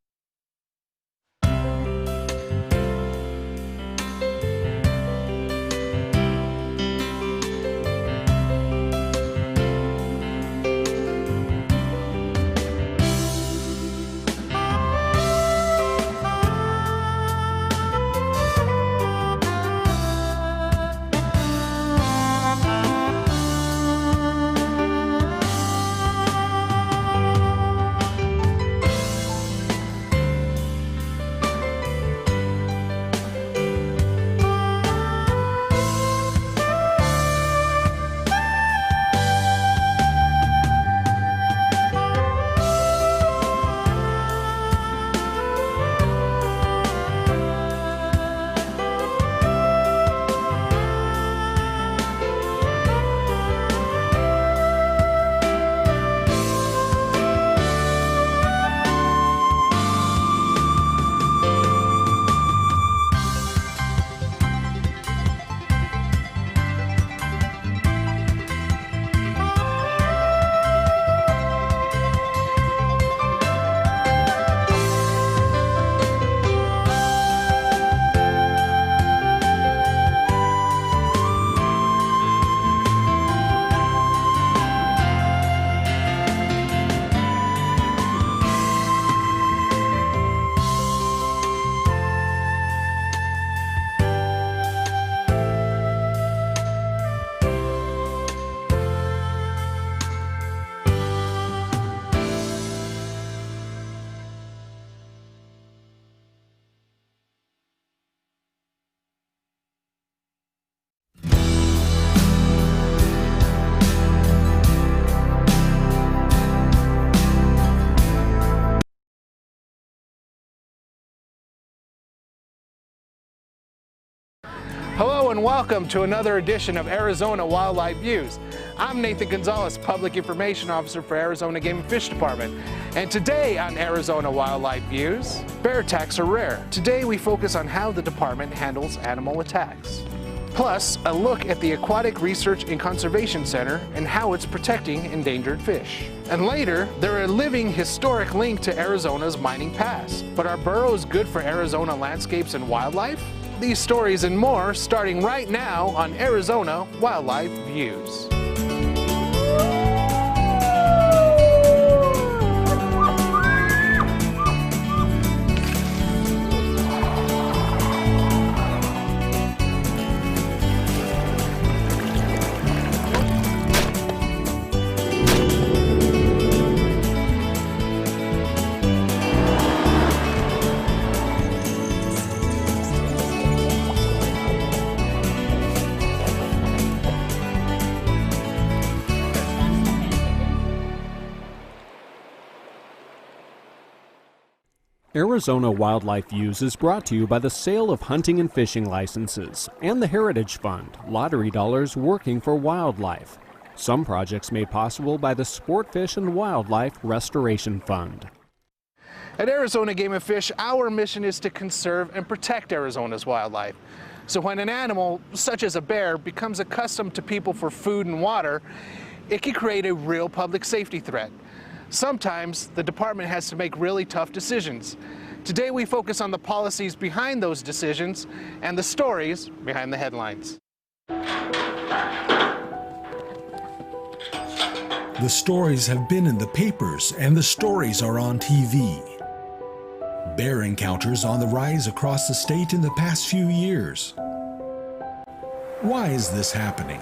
Hello and welcome to another edition of Arizona Wildlife Views. I'm Nathan Gonzalez, Public Information Officer for Arizona Game and Fish Department. And today on Arizona Wildlife Views, bear attacks are rare. Today we focus on how the department handles animal attacks. Plus, a look at the Aquatic Research and Conservation Center and how it's protecting endangered fish. And later, they're a living historic link to Arizona's mining past. But are burrows good for Arizona landscapes and wildlife? These stories and more starting right now on Arizona Wildlife Views. Arizona Wildlife Views is brought to you by the sale of hunting and fishing licenses and the Heritage Fund, lottery dollars working for wildlife. Some projects made possible by the Sport Fish and Wildlife Restoration Fund. At Arizona Game and Fish, our mission is to conserve and protect Arizona's wildlife. So when an animal, such as a bear, becomes accustomed to people for food and water, it can create a real public safety threat. Sometimes the department has to make really tough decisions. Today we focus on the policies behind those decisions and the stories behind the headlines. The stories have been in the papers and the stories are on TV. Bear encounters on the rise across the state in the past few years. Why is this happening?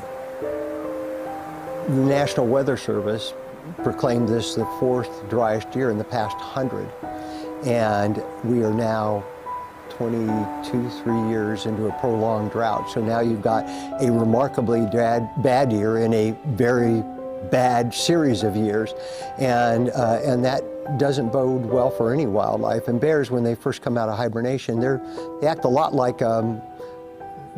The National Weather Service proclaimed this the fourth driest year in the past 100. And we are now 3 years into a prolonged drought. So now you've got a remarkably bad year in a very bad series of years. And that doesn't bode well for any wildlife. And bears, when they first come out of hibernation, they act a lot like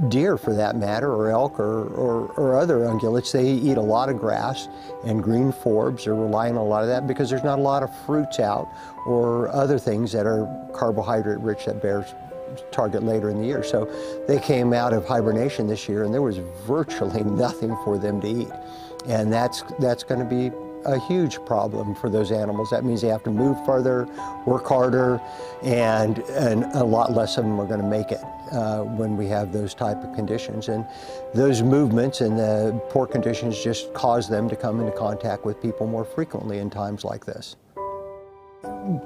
deer for that matter, or elk, or other ungulates, they eat a lot of grass, and green forbs are relying on a lot of that because there's not a lot of fruits out or other things that are carbohydrate rich that bears target later in the year. So they came out of hibernation this year and there was virtually nothing for them to eat. And that's going to be a huge problem for those animals. That means they have to move further, work harder, and a lot less of them are going to make it when we have those type of conditions. And those movements and the poor conditions just cause them to come into contact with people more frequently in times like this.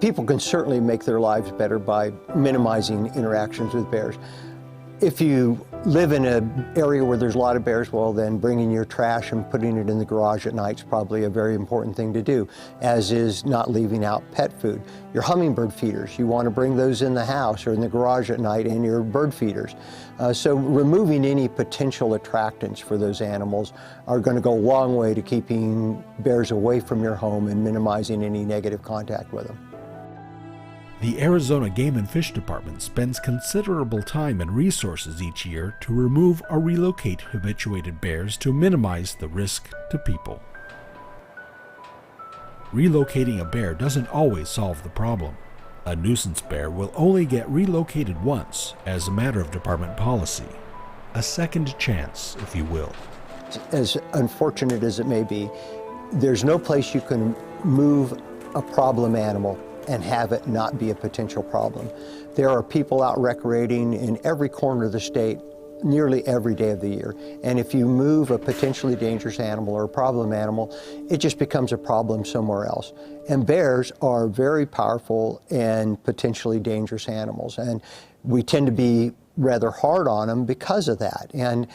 People can certainly make their lives better by minimizing interactions with bears. If you live in an area where there's a lot of bears, well then bringing your trash and putting it in the garage at night is probably a very important thing to do, as is not leaving out pet food. Your hummingbird feeders, you want to bring those in the house or in the garage at night, and your bird feeders. So removing any potential attractants for those animals are going to go a long way to keeping bears away from your home and minimizing any negative contact with them. The Arizona Game and Fish Department spends considerable time and resources each year to remove or relocate habituated bears to minimize the risk to people. Relocating a bear doesn't always solve the problem. A nuisance bear will only get relocated once as a matter of department policy. A second chance, if you will. As unfortunate as it may be, there's no place you can move a problem animal and have it not be a potential problem. There are people out recreating in every corner of the state nearly every day of the year. And if you move a potentially dangerous animal or a problem animal, it just becomes a problem somewhere else. And bears are very powerful and potentially dangerous animals. And we tend to be rather hard on them because of that. And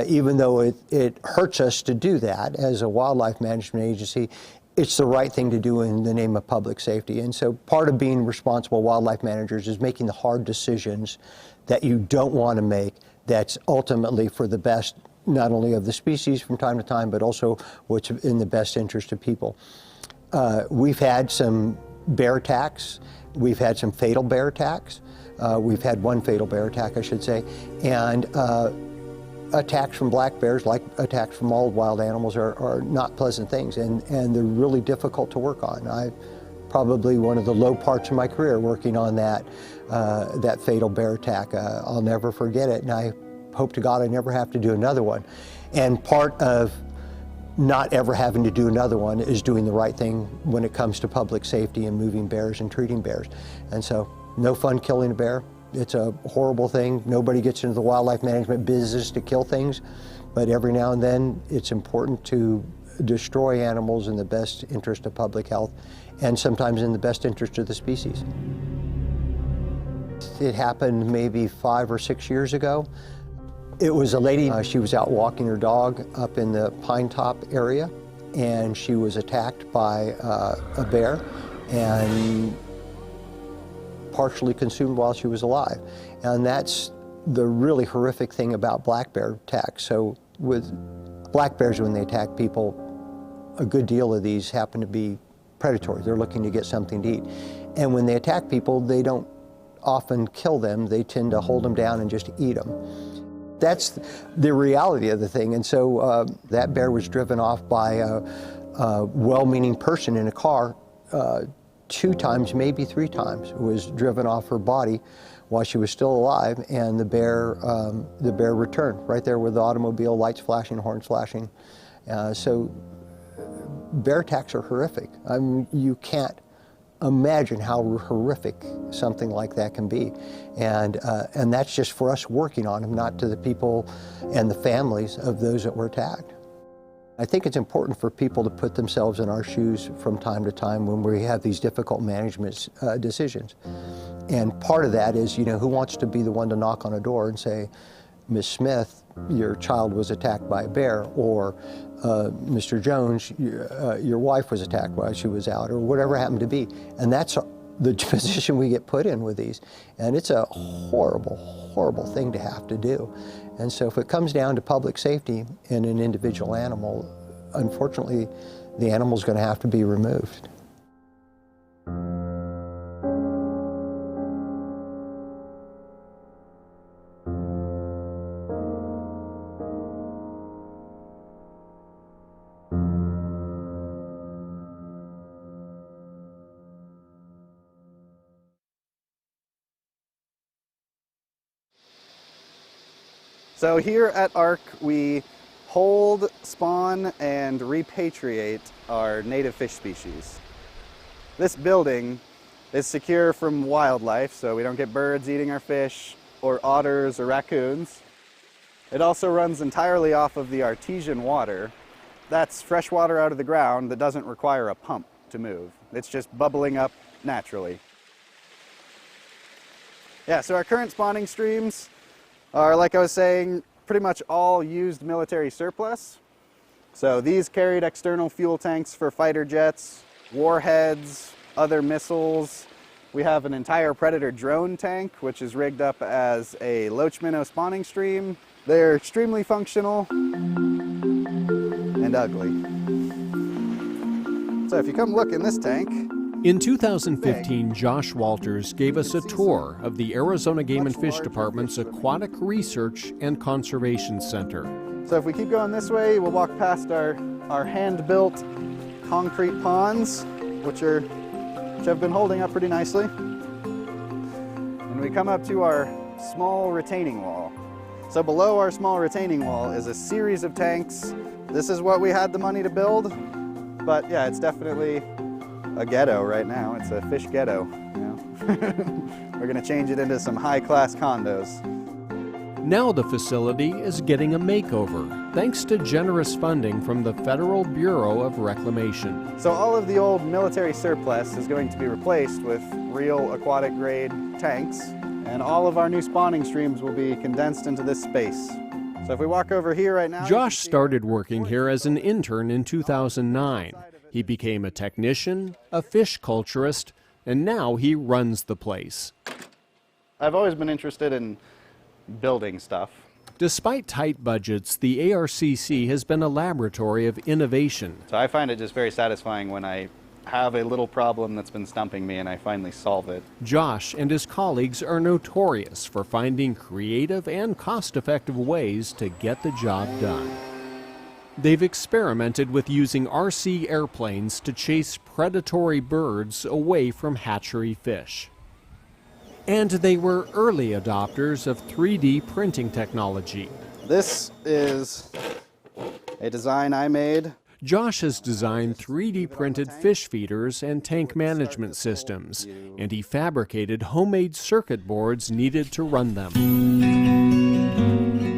even though it hurts us to do that as a wildlife management agency, it's the right thing to do in the name of public safety. And so part of being responsible wildlife managers is making the hard decisions that you don't want to make, that's ultimately for the best, not only of the species from time to time, but also what's in the best interest of people. We've had some bear attacks. We've had some fatal bear attacks. We've had one fatal bear attack, I should say. And attacks from black bears, like attacks from all wild animals, are not pleasant things, and they're really difficult to work on. Probably one of the low parts of my career working on that fatal bear attack. I'll never forget it, and I hope to God I never have to do another one. And part of not ever having to do another one is doing the right thing when it comes to public safety and moving bears and treating bears. And so, no fun killing a bear. It's a horrible thing. Nobody gets into the wildlife management business to kill things, but every now and then it's important to destroy animals in the best interest of public health and sometimes in the best interest of the species. It happened maybe 5 or 6 years ago. It was a lady, she was out walking her dog up in the Pine Top area, and she was attacked by a bear and partially consumed while she was alive. And that's the really horrific thing about black bear attacks. So with black bears, when they attack people, a good deal of these happen to be predatory. They're looking to get something to eat. And when they attack people, they don't often kill them. They tend to hold them down and just eat them. That's the reality of the thing. And so that bear was driven off by a well-meaning person in a car 2 times, maybe 3 times, was driven off her body while she was still alive, and the bear returned right there with the automobile, lights flashing, horns flashing. So bear attacks are horrific. I mean, you can't imagine how horrific something like that can be. And that's just for us working on them, not to the people and the families of those that were attacked. I think it's important for people to put themselves in our shoes from time to time when we have these difficult management decisions. And part of that is, you know, who wants to be the one to knock on a door and say, Ms. Smith, your child was attacked by a bear, or Mr. Jones, your wife was attacked while she was out, or whatever it happened to be. And that's the position we get put in with these. And it's a horrible, horrible thing to have to do. And so if it comes down to public safety in an individual animal, unfortunately, the animal's going to have to be removed. So here at ARC, we hold, spawn, and repatriate our native fish species. This building is secure from wildlife, so we don't get birds eating our fish, or otters or raccoons. It also runs entirely off of the artesian water. That's fresh water out of the ground that doesn't require a pump to move. It's just bubbling up naturally. Yeah, so our current spawning streams are, like I was saying, pretty much all used military surplus. So these carried external fuel tanks for fighter jets, warheads, other missiles. We have an entire Predator drone tank, which is rigged up as a loach minnow spawning stream. They're extremely functional and ugly. So if you come look in this tank. In 2015, Josh Walters gave us a tour of the Arizona Game and Fish Department's Aquatic Research and Conservation Center. So if we keep going this way, we'll walk past our hand-built concrete ponds, which have been holding up pretty nicely. And we come up to our small retaining wall. So below our small retaining wall is a series of tanks. This is what we had the money to build, but yeah, it's definitely a ghetto right now. It's a fish ghetto, you know? We're gonna change it into some high-class condos. Now the facility is getting a makeover, thanks to generous funding from the Federal Bureau of Reclamation. So all of the old military surplus is going to be replaced with real aquatic-grade tanks, and all of our new spawning streams will be condensed into this space. So if we walk over here right now... Josh started working here as an intern in 2009. He became a technician, a fish culturist, and now he runs the place. I've always been interested in building stuff. Despite tight budgets, the ARCC has been a laboratory of innovation. So I find it just very satisfying when I have a little problem that's been stumping me and I finally solve it. Josh and his colleagues are notorious for finding creative and cost-effective ways to get the job done. They've experimented with using RC airplanes to chase predatory birds away from hatchery fish. And they were early adopters of 3D printing technology. This is a design I made. Josh has designed 3D printed fish feeders and tank management systems, and he fabricated homemade circuit boards needed to run them.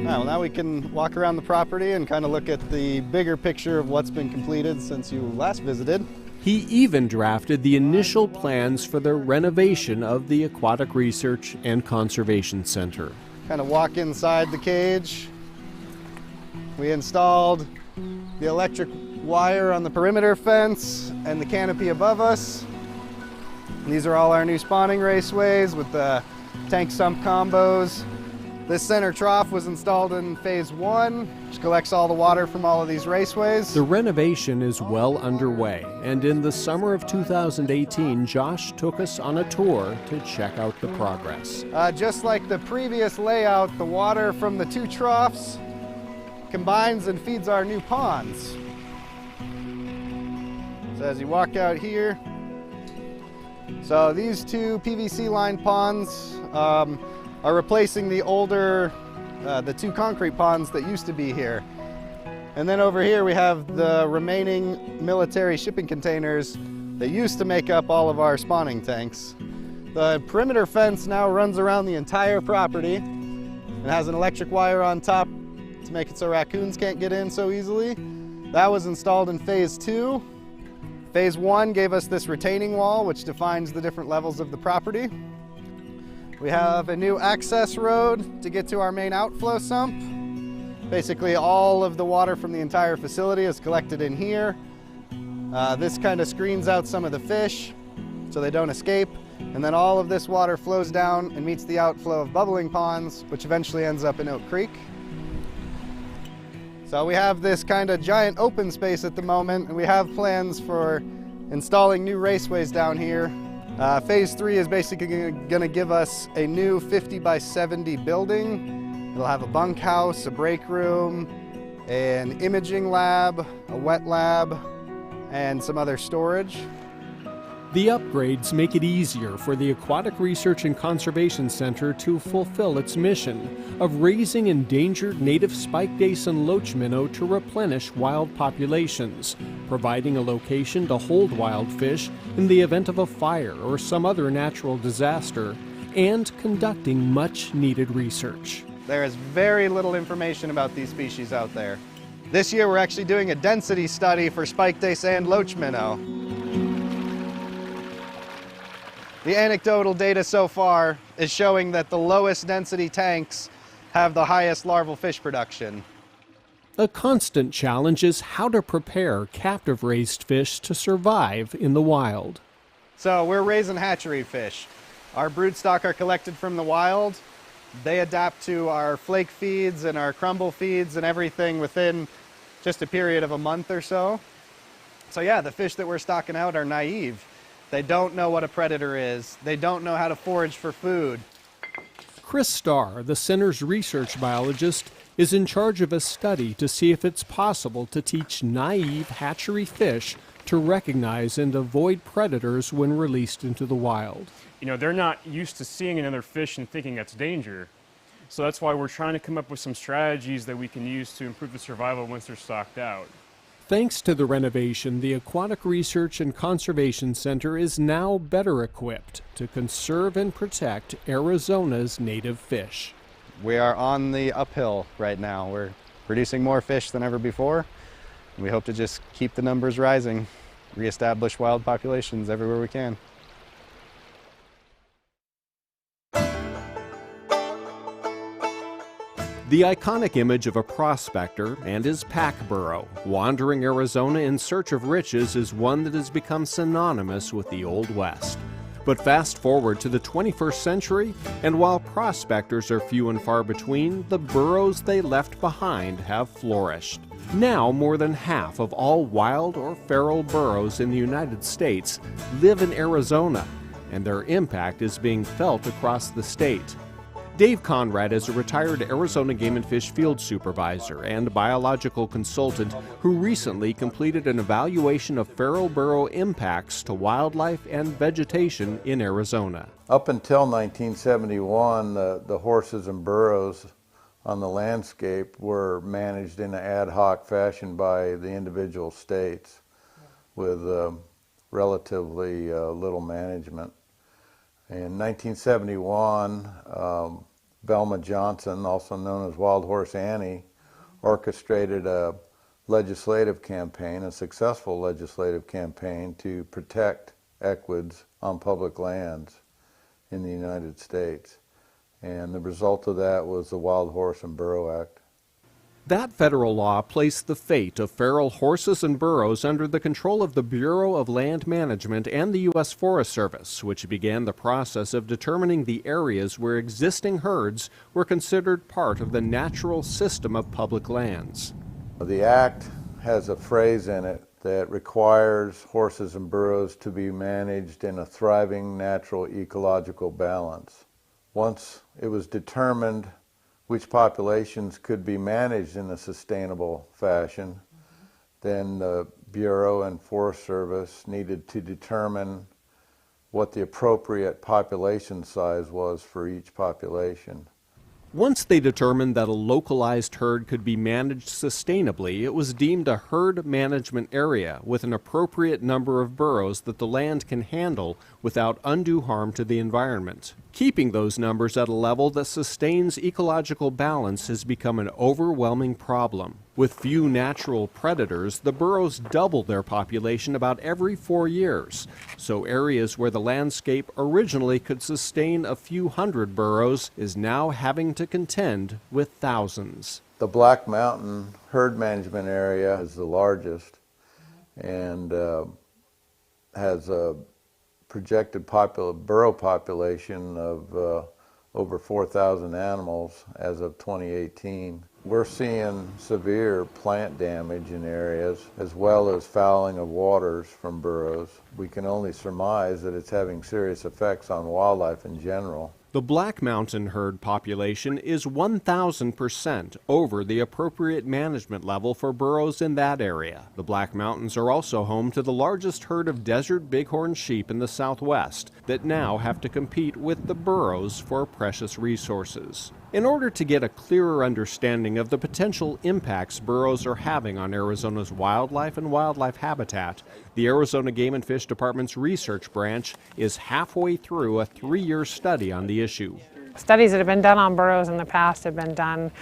Well, now we can walk around the property and kind of look at the bigger picture of what's been completed since you last visited. He even drafted the initial plans for the renovation of the Aquatic Research and Conservation Center. Kind of walk inside the cage. We installed the electric wire on the perimeter fence and the canopy above us. These are all our new spawning raceways with the tank sump combos. This center trough was installed in phase 1, which collects all the water from all of these raceways. The renovation is well underway, and in the summer of 2018, Josh took us on a tour to check out the progress. Just like the previous layout, the water from the 2 troughs combines and feeds our new ponds. So as you walk out here, so these 2 PVC lined ponds are replacing the older, the 2 concrete ponds that used to be here. And then over here we have the remaining military shipping containers that used to make up all of our spawning tanks. The perimeter fence now runs around the entire property and has an electric wire on top to make it so raccoons can't get in so easily. That was installed in phase 2. Phase 1 gave us this retaining wall, which defines the different levels of the property. We have a new access road to get to our main outflow sump. Basically all of the water from the entire facility is collected in here. This kind of screens out some of the fish so they don't escape. And then all of this water flows down and meets the outflow of bubbling ponds, which eventually ends up in Oak Creek. So we have this kind of giant open space at the moment, and we have plans for installing new raceways down here. Phase 3 is basically going to give us a new 50 by 70 building. It'll have a bunkhouse, a break room, an imaging lab, a wet lab, and some other storage. The upgrades make it easier for the Aquatic Research and Conservation Center to fulfill its mission of raising endangered native spiked dace and loach minnow to replenish wild populations, providing a location to hold wild fish in the event of a fire or some other natural disaster, and conducting much needed research. There is very little information about these species out there. This year we're actually doing a density study for spiked dace and loach minnow. The anecdotal data so far is showing that the lowest density tanks have the highest larval fish production. A constant challenge is how to prepare captive raised fish to survive in the wild. So we're raising hatchery fish. Our broodstock are collected from the wild. They adapt to our flake feeds and our crumble feeds and everything within just a period of a month or so. So yeah, the fish that we're stocking out are naive. They don't know what a predator is. They don't know how to forage for food. Chris Starr, the center's research biologist, is in charge of a study to see if it's possible to teach naive hatchery fish to recognize and avoid predators when released into the wild. You know, they're not used to seeing another fish and thinking that's danger. So that's why we're trying to come up with some strategies that we can use to improve the survival once they're stocked out. Thanks to the renovation, the Aquatic Research and Conservation Center is now better equipped to conserve and protect Arizona's native fish. We are on the uphill right now. We're producing more fish than ever before. And we hope to just keep the numbers rising, reestablish wild populations everywhere we can. The iconic image of a prospector and his pack burro wandering Arizona in search of riches is one that has become synonymous with the Old West. But fast forward to the 21st century, and while prospectors are few and far between, the burros they left behind have flourished. Now, more than half of all wild or feral burros in the United States live in Arizona, and their impact is being felt across the state. Dave Conrad is a retired Arizona Game and Fish field supervisor and biological consultant who recently completed an evaluation of feral burro impacts to wildlife and vegetation in Arizona. Up until 1971, the horses and burros on the landscape were managed in an ad hoc fashion by the individual states with relatively little management. In 1971, Velma Johnson, also known as Wild Horse Annie, orchestrated a legislative campaign, a successful legislative campaign to protect equids on public lands in the United States. And the result of that was the Wild Horse and Burro Act. That federal law placed the fate of feral horses and burros under the control of the Bureau of Land Management and the U.S. Forest Service, which began the process of determining the areas where existing herds were considered part of the natural system of public lands. The Act has a phrase in it that requires horses and burros to be managed in a thriving natural ecological balance. Once it was determined which populations could be managed in a sustainable fashion, then the Bureau and Forest Service needed to determine what the appropriate population size was for each population. Once they determined that a localized herd could be managed sustainably, it was deemed a herd management area with an appropriate number of burros that the land can handle without undue harm to the environment. Keeping those numbers at a level that sustains ecological balance has become an overwhelming problem. With few natural predators, the burros double their population about every 4 years. So areas where the landscape originally could sustain a few hundred burros is now having to contend with thousands. The Black Mountain herd management area is the largest and has a projected burro population of over 4,000 animals as of 2018. We're seeing severe plant damage in areas as well as fouling of waters from burros. We can only surmise that it's having serious effects on wildlife in general. The Black Mountain herd population is 1,000% over the appropriate management level for burros in that area. The Black Mountains are also home to the largest herd of desert bighorn sheep in the Southwest that now have to compete with the burros for precious resources. In order to get a clearer understanding of the potential impacts burros are having on Arizona's wildlife and wildlife habitat, the Arizona Game and Fish Department's research branch is halfway through a 3-year study on the issue. Studies that have been done on burros in the past have been done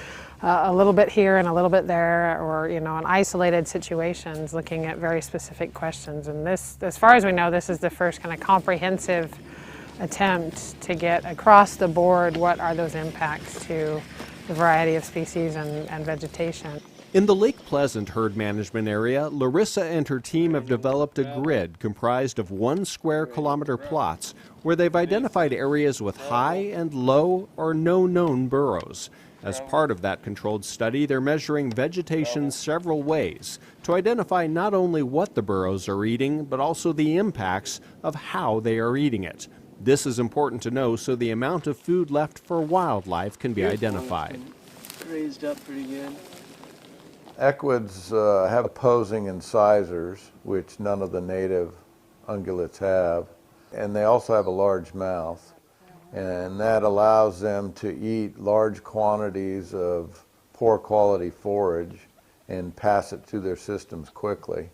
a little bit here and a little bit there, or in isolated situations, looking at very specific questions. And this, as far as we know, this is the first kind of comprehensive attempt to get across the board what are those impacts to the variety of species and vegetation. In the Lake Pleasant herd management area, Larissa and her team have developed a grid comprised of 1 square kilometer plots where they've identified areas with high and low or no known burros. As part of that controlled study, they're measuring vegetation several ways to identify not only what the burros are eating, but also the impacts of how they are eating it. This is important to know so the amount of food left for wildlife can be identified. Raised up pretty good. Equids have opposing incisors, which none of the native ungulates have, and they also have a large mouth, and that allows them to eat large quantities of poor quality forage and pass it through their systems quickly.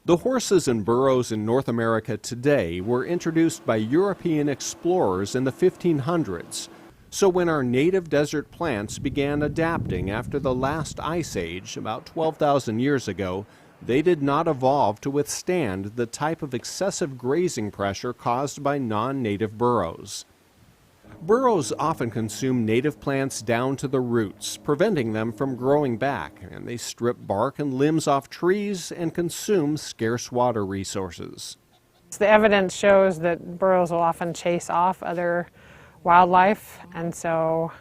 The horses and burros in North America today were introduced by European explorers in the 1500s. So when our native desert plants began adapting after the last ice age, about 12,000 years ago, they did not evolve to withstand the type of excessive grazing pressure caused by non-native burros. Burros often consume native plants down to the roots, preventing them from growing back, and they strip bark and limbs off trees and consume scarce water resources. The evidence shows that burros will often chase off other wildlife, and so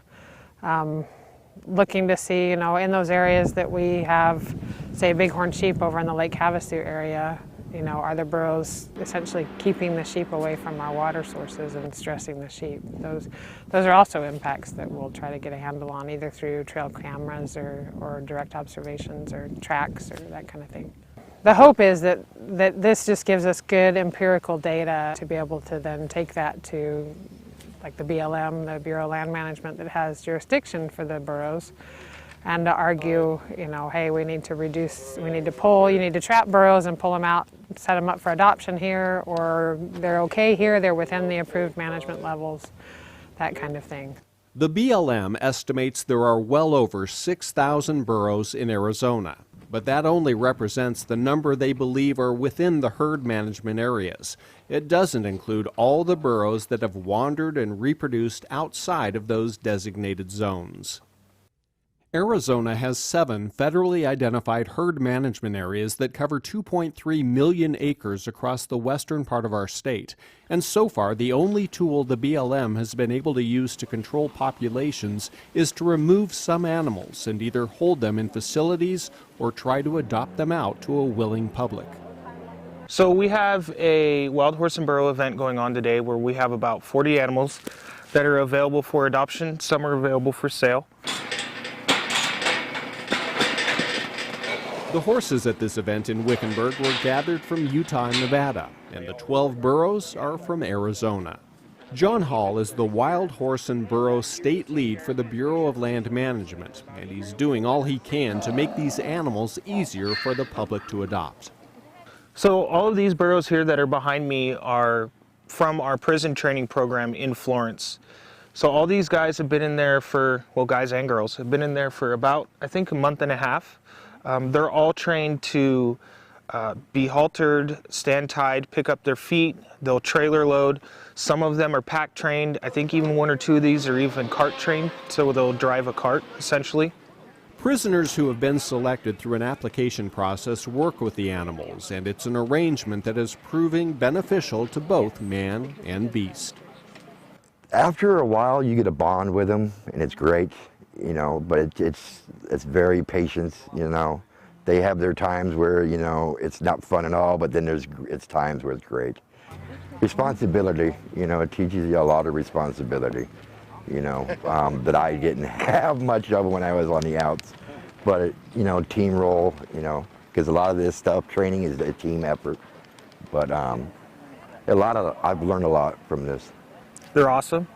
looking to see, in those areas that we have, say, bighorn sheep over in the Lake Havasu area, are the burros essentially keeping the sheep away from our water sources and stressing the sheep? Those are also impacts that we'll try to get a handle on, either through trail cameras or direct observations or tracks or that kind of thing. The hope is that this just gives us good empirical data to be able to then take that to like the BLM, the Bureau of Land Management, that has jurisdiction for the burros, and to argue, hey, we need to you need to trap burros and pull them out, set them up for adoption here, or they're okay here, they're within the approved management levels, that kind of thing. The BLM estimates there are well over 6,000 burros in Arizona, but that only represents the number they believe are within the herd management areas. It doesn't include all the burros that have wandered and reproduced outside of those designated zones. Arizona has 7 federally identified herd management areas that cover 2.3 million acres across the western part of our state. And so far, the only tool the BLM has been able to use to control populations is to remove some animals and either hold them in facilities or try to adopt them out to a willing public. So we have a wild horse and burro event going on today where we have about 40 animals that are available for adoption. Some are available for sale. The horses at this event in Wickenburg were gathered from Utah and Nevada, and the 12 burros are from Arizona. John Hall is the wild horse and burro state lead for the Bureau of Land Management, and he's doing all he can to make these animals easier for the public to adopt. So all of these burros here that are behind me are from our prison training program in Florence. So all these guys have been in there for, well, guys and girls, have been in there for about, I think, a month and a half. They're all trained to be haltered, stand tied, pick up their feet. They'll trailer load. Some of them are pack trained. I think even 1 or 2 of these are even cart trained, so they'll drive a cart, essentially. Prisoners who have been selected through an application process work with the animals, and it's an arrangement that is proving beneficial to both man and beast. After a while, you get a bond with them, and it's great, but it's very patient, They have their times where, it's not fun at all, but then it's times where it's great. Responsibility, it teaches you a lot of responsibility. you know, that I didn't have much of when I was on the outs. But, you know, team role, you know, because a lot of this stuff, training is a team effort. But I've learned a lot from this. They're awesome.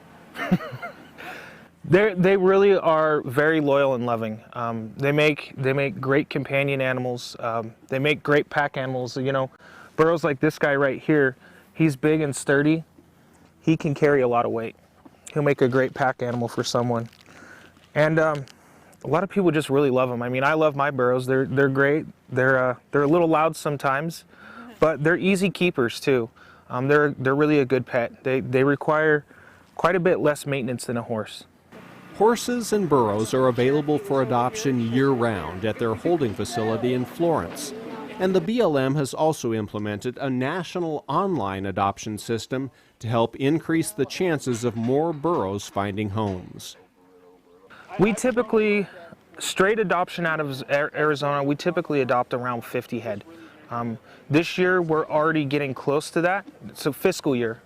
They really are very loyal and loving. They make great companion animals. They make great pack animals. You know, burros like this guy right here, he's big and sturdy. He can carry a lot of weight. He'll make a great pack animal for someone. And a lot of people just really love them. I mean, I love my burros. They're great. They're a little loud sometimes, but they're easy keepers too. They're really a good pet. They require quite a bit less maintenance than a horse. Horses and burros are available for adoption year-round at their holding facility in Florence. And the BLM has also implemented a national online adoption system to help increase the chances of more burros finding homes. We typically, straight adoption out of Arizona, we typically adopt around 50 head. This year we're already getting close to that. It's a fiscal year.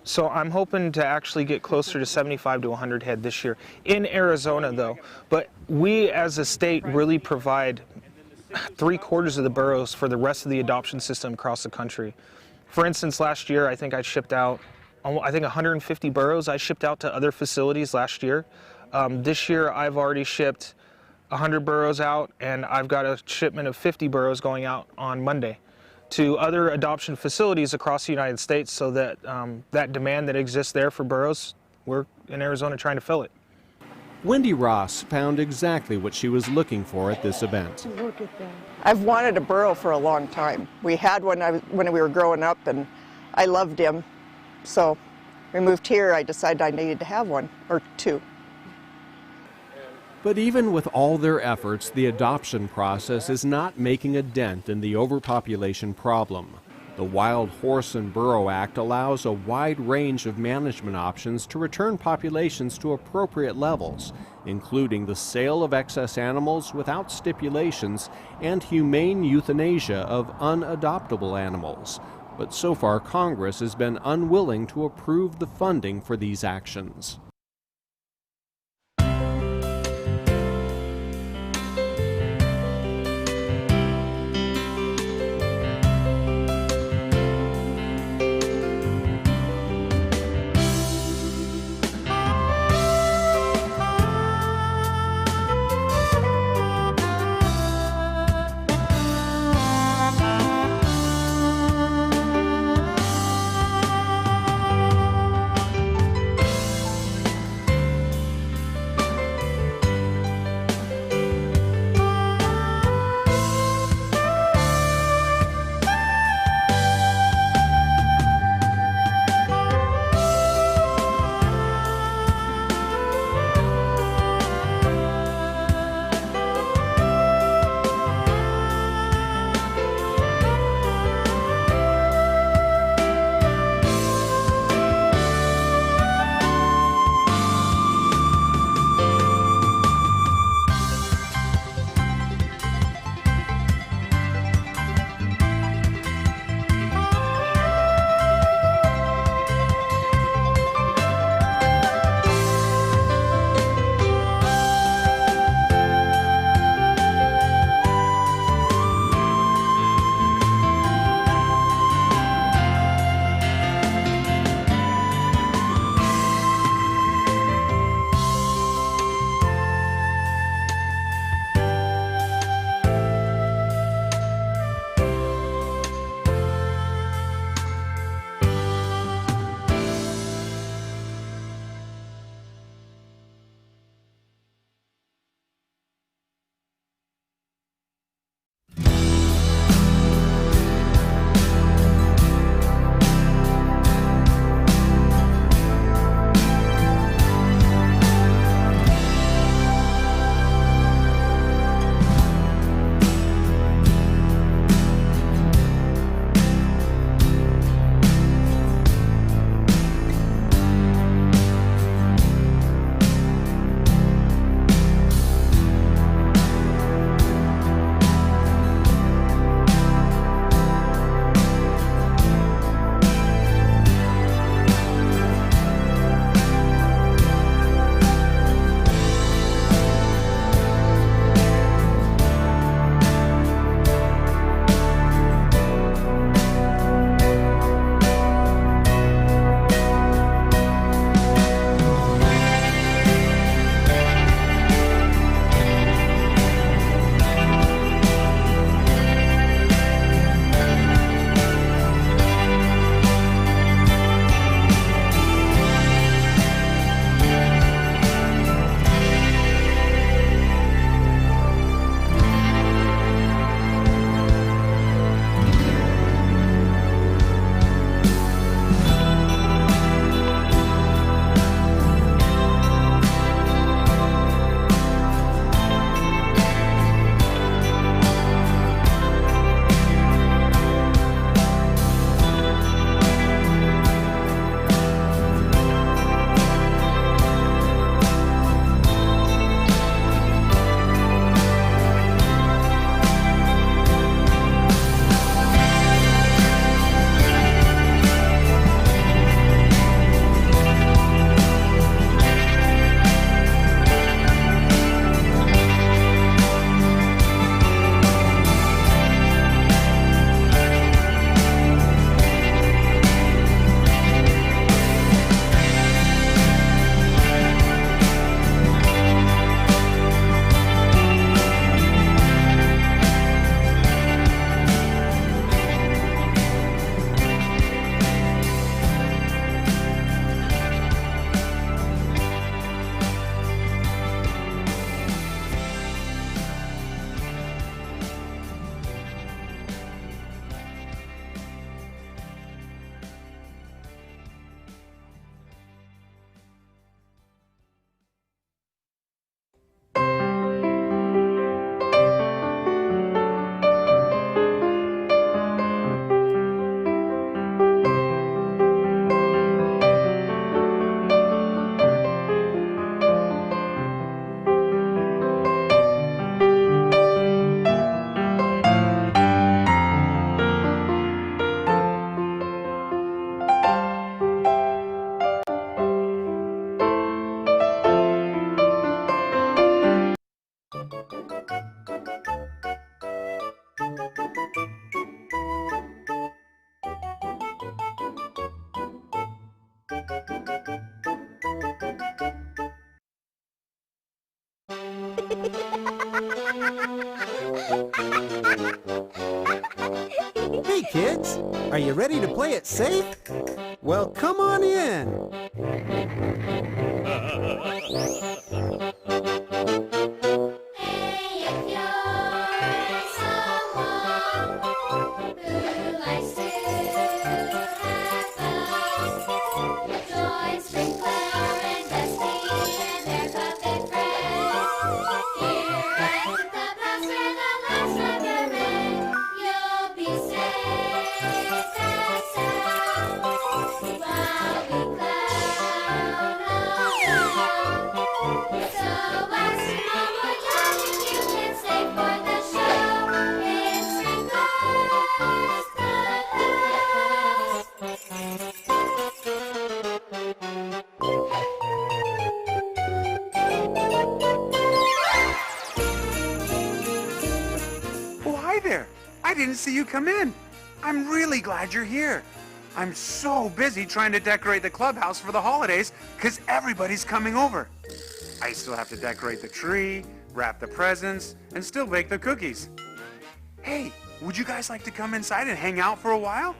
So I'm hoping to actually get closer to 75 to 100 head this year in Arizona though. But we as a state really provide 3/4 of the burros for the rest of the adoption system across the country. For instance, last year I think I shipped out, 150 burros I shipped out to other facilities last year. This year I've already shipped 100 burros out, and I've got a shipment of 50 burros going out on Monday to other adoption facilities across the United States, so that that demand that exists there for burros, we're in Arizona trying to fill it. Wendy Ross found exactly what she was looking for at this event. Look at that. I've wanted a burro for a long time. We had one when we were growing up, and I loved him. So we moved here, I decided I needed to have one or two. But even with all their efforts, the adoption process is not making a dent in the overpopulation problem. The Wild Horse and Burro Act allows a wide range of management options to return populations to appropriate levels, including the sale of excess animals without stipulations and humane euthanasia of unadoptable animals. But so far, Congress has been unwilling to approve the funding for these actions. Hey kids, are you ready to play it safe? Well, come on in. Oh, hi there. I didn't see you come in. I'm really glad you're here. I'm so busy trying to decorate the clubhouse for the holidays because everybody's coming over. I still have to decorate the tree, wrap the presents, and still bake the cookies. Hey, would you guys like to come inside and hang out for a while?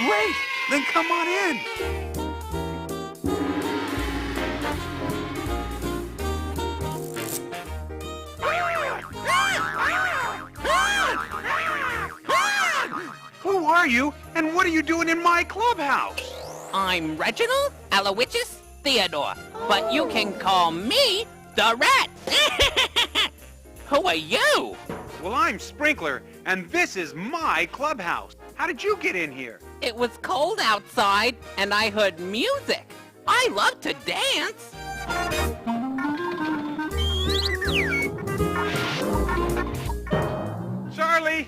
Great! Then come on in. Who are you, and what are you doing in my clubhouse? I'm Reginald Aloysius Theodore, but you can call me the Rat. Who are you? Well, I'm Sprinkler, and this is my clubhouse. How did you get in here? It was cold outside, and I heard music. I love to dance. Charlie,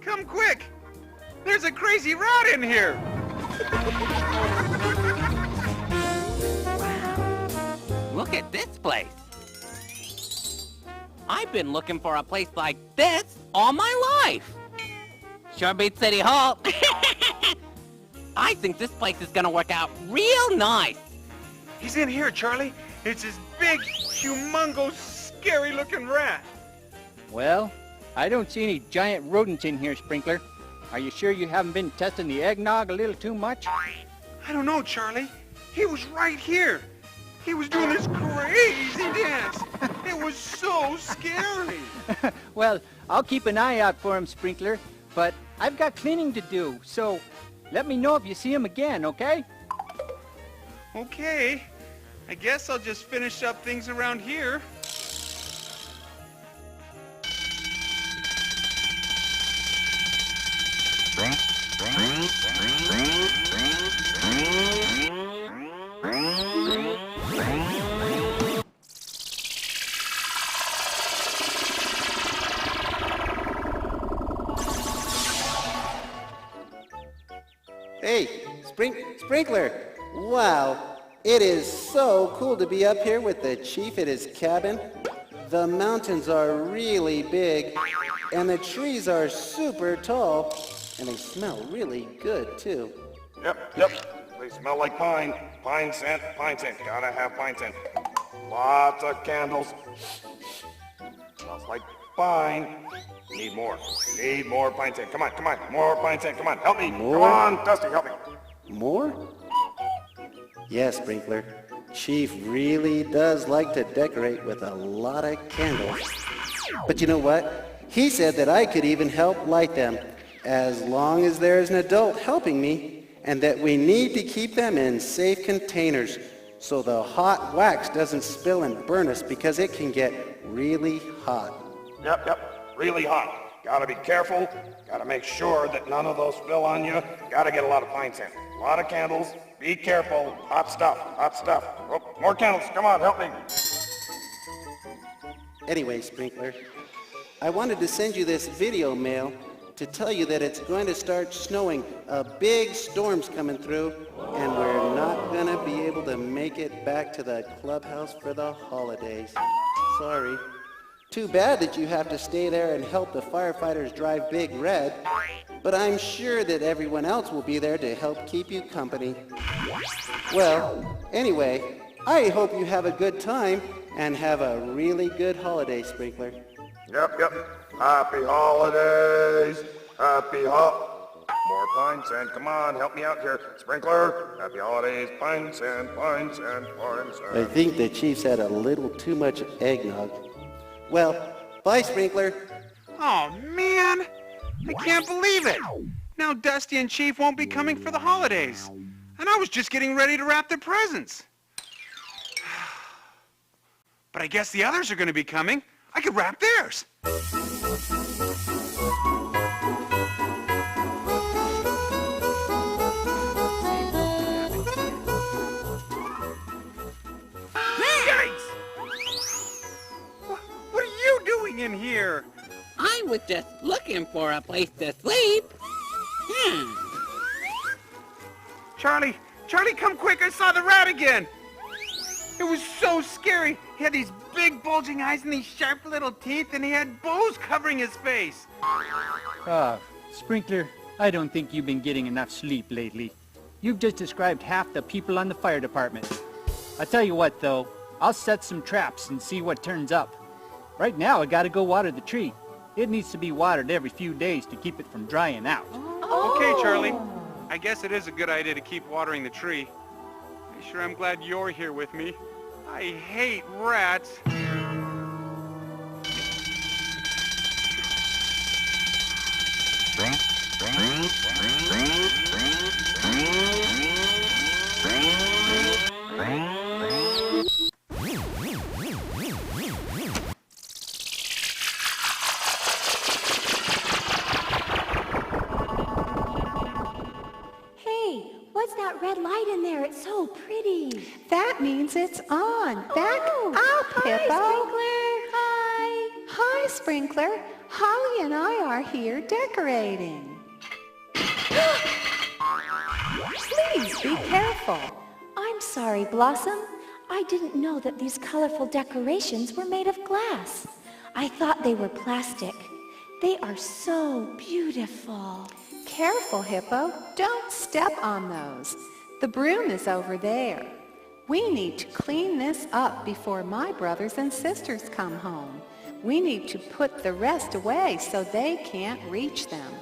come quick. There's a crazy rat in here. Look at this place. I've been looking for a place like this all my life. Sure beats City Hall. I think this place is gonna work out real nice. He's in here, Charlie. It's this big, humongous, scary-looking rat. Well, I don't see any giant rodents in here, Sprinkler. Are you sure you haven't been testing the eggnog a little too much? I don't know, Charlie. He was right here. He was doing this crazy dance. It was so scary. Well, I'll keep an eye out for him, Sprinkler, but I've got cleaning to do, so let me know if you see him again, okay? Okay. I guess I'll just finish up things around here. Hey, Sprinkler! Wow, it is so cool to be up here with the chief at his cabin. The mountains are really big, and the trees are super tall, and they smell really good, too. Yep. They smell like pine. Pine scent. Gotta have pine scent. Lots of candles. Smells like pine. Need more pine scent. Come on. More pine scent. Come on, help me. More? Come on, Dusty, help me. More? Yes, Sprinkler. Chief really does like to decorate with a lot of candles. But you know what? He said that I could even help light them, as long as there's an adult helping me, and that we need to keep them in safe containers so the hot wax doesn't spill and burn us because it can get really hot. Yep. Really hot. Gotta be careful. Gotta make sure that none of those spill on you. Gotta get a lot of pine scent. A lot of candles. Be careful. Hot stuff. Oh, more candles. Come on, help me. Anyway, Sprinkler, I wanted to send you this video mail to tell you that it's going to start snowing. A big storm's coming through, and we're not going to be able to make it back to the clubhouse for the holidays. Sorry. Too bad that you have to stay there and help the firefighters drive Big Red, but I'm sure that everyone else will be there to help keep you company. Well, anyway, I hope you have a good time and have a really good holiday, Sprinkler. Yep. Happy holidays. More pine sand. Come on, help me out here. Sprinkler. Happy holidays. Pine sand. I think the Chief's had a little too much eggnog. Well, bye, Sprinkler. Oh, man. I can't believe it. Now Dusty and Chief won't be coming for the holidays. And I was just getting ready to wrap their presents. But I guess the others are going to be coming. I could wrap theirs. Yikes! What are you doing in here? I was just looking for a place to sleep. Charlie, come quick. I saw the rat again. It was so scary. He had these big bulging eyes and these sharp little teeth, and he had bows covering his face. Sprinkler, I don't think you've been getting enough sleep lately. You've just described half the people on the fire department. I tell you what, though, I'll set some traps and see what turns up. Right now, I gotta go water the tree. It needs to be watered every few days to keep it from drying out. Okay, Charlie. I guess it is a good idea to keep watering the tree. I sure am glad you're here with me. I hate rats. What's that red light in there? It's so pretty. That means it's on. Back up, Hippo. Hi, Sprinkler. Hi. Hi, Sprinkler. Holly and I are here decorating. Please be careful. I'm sorry, Blossom. I didn't know that these colorful decorations were made of glass. I thought they were plastic. They are so beautiful. Careful, Hippo. Don't step on those. The broom is over there. We need to clean this up before my brothers and sisters come home. We need to put the rest away so they can't reach them.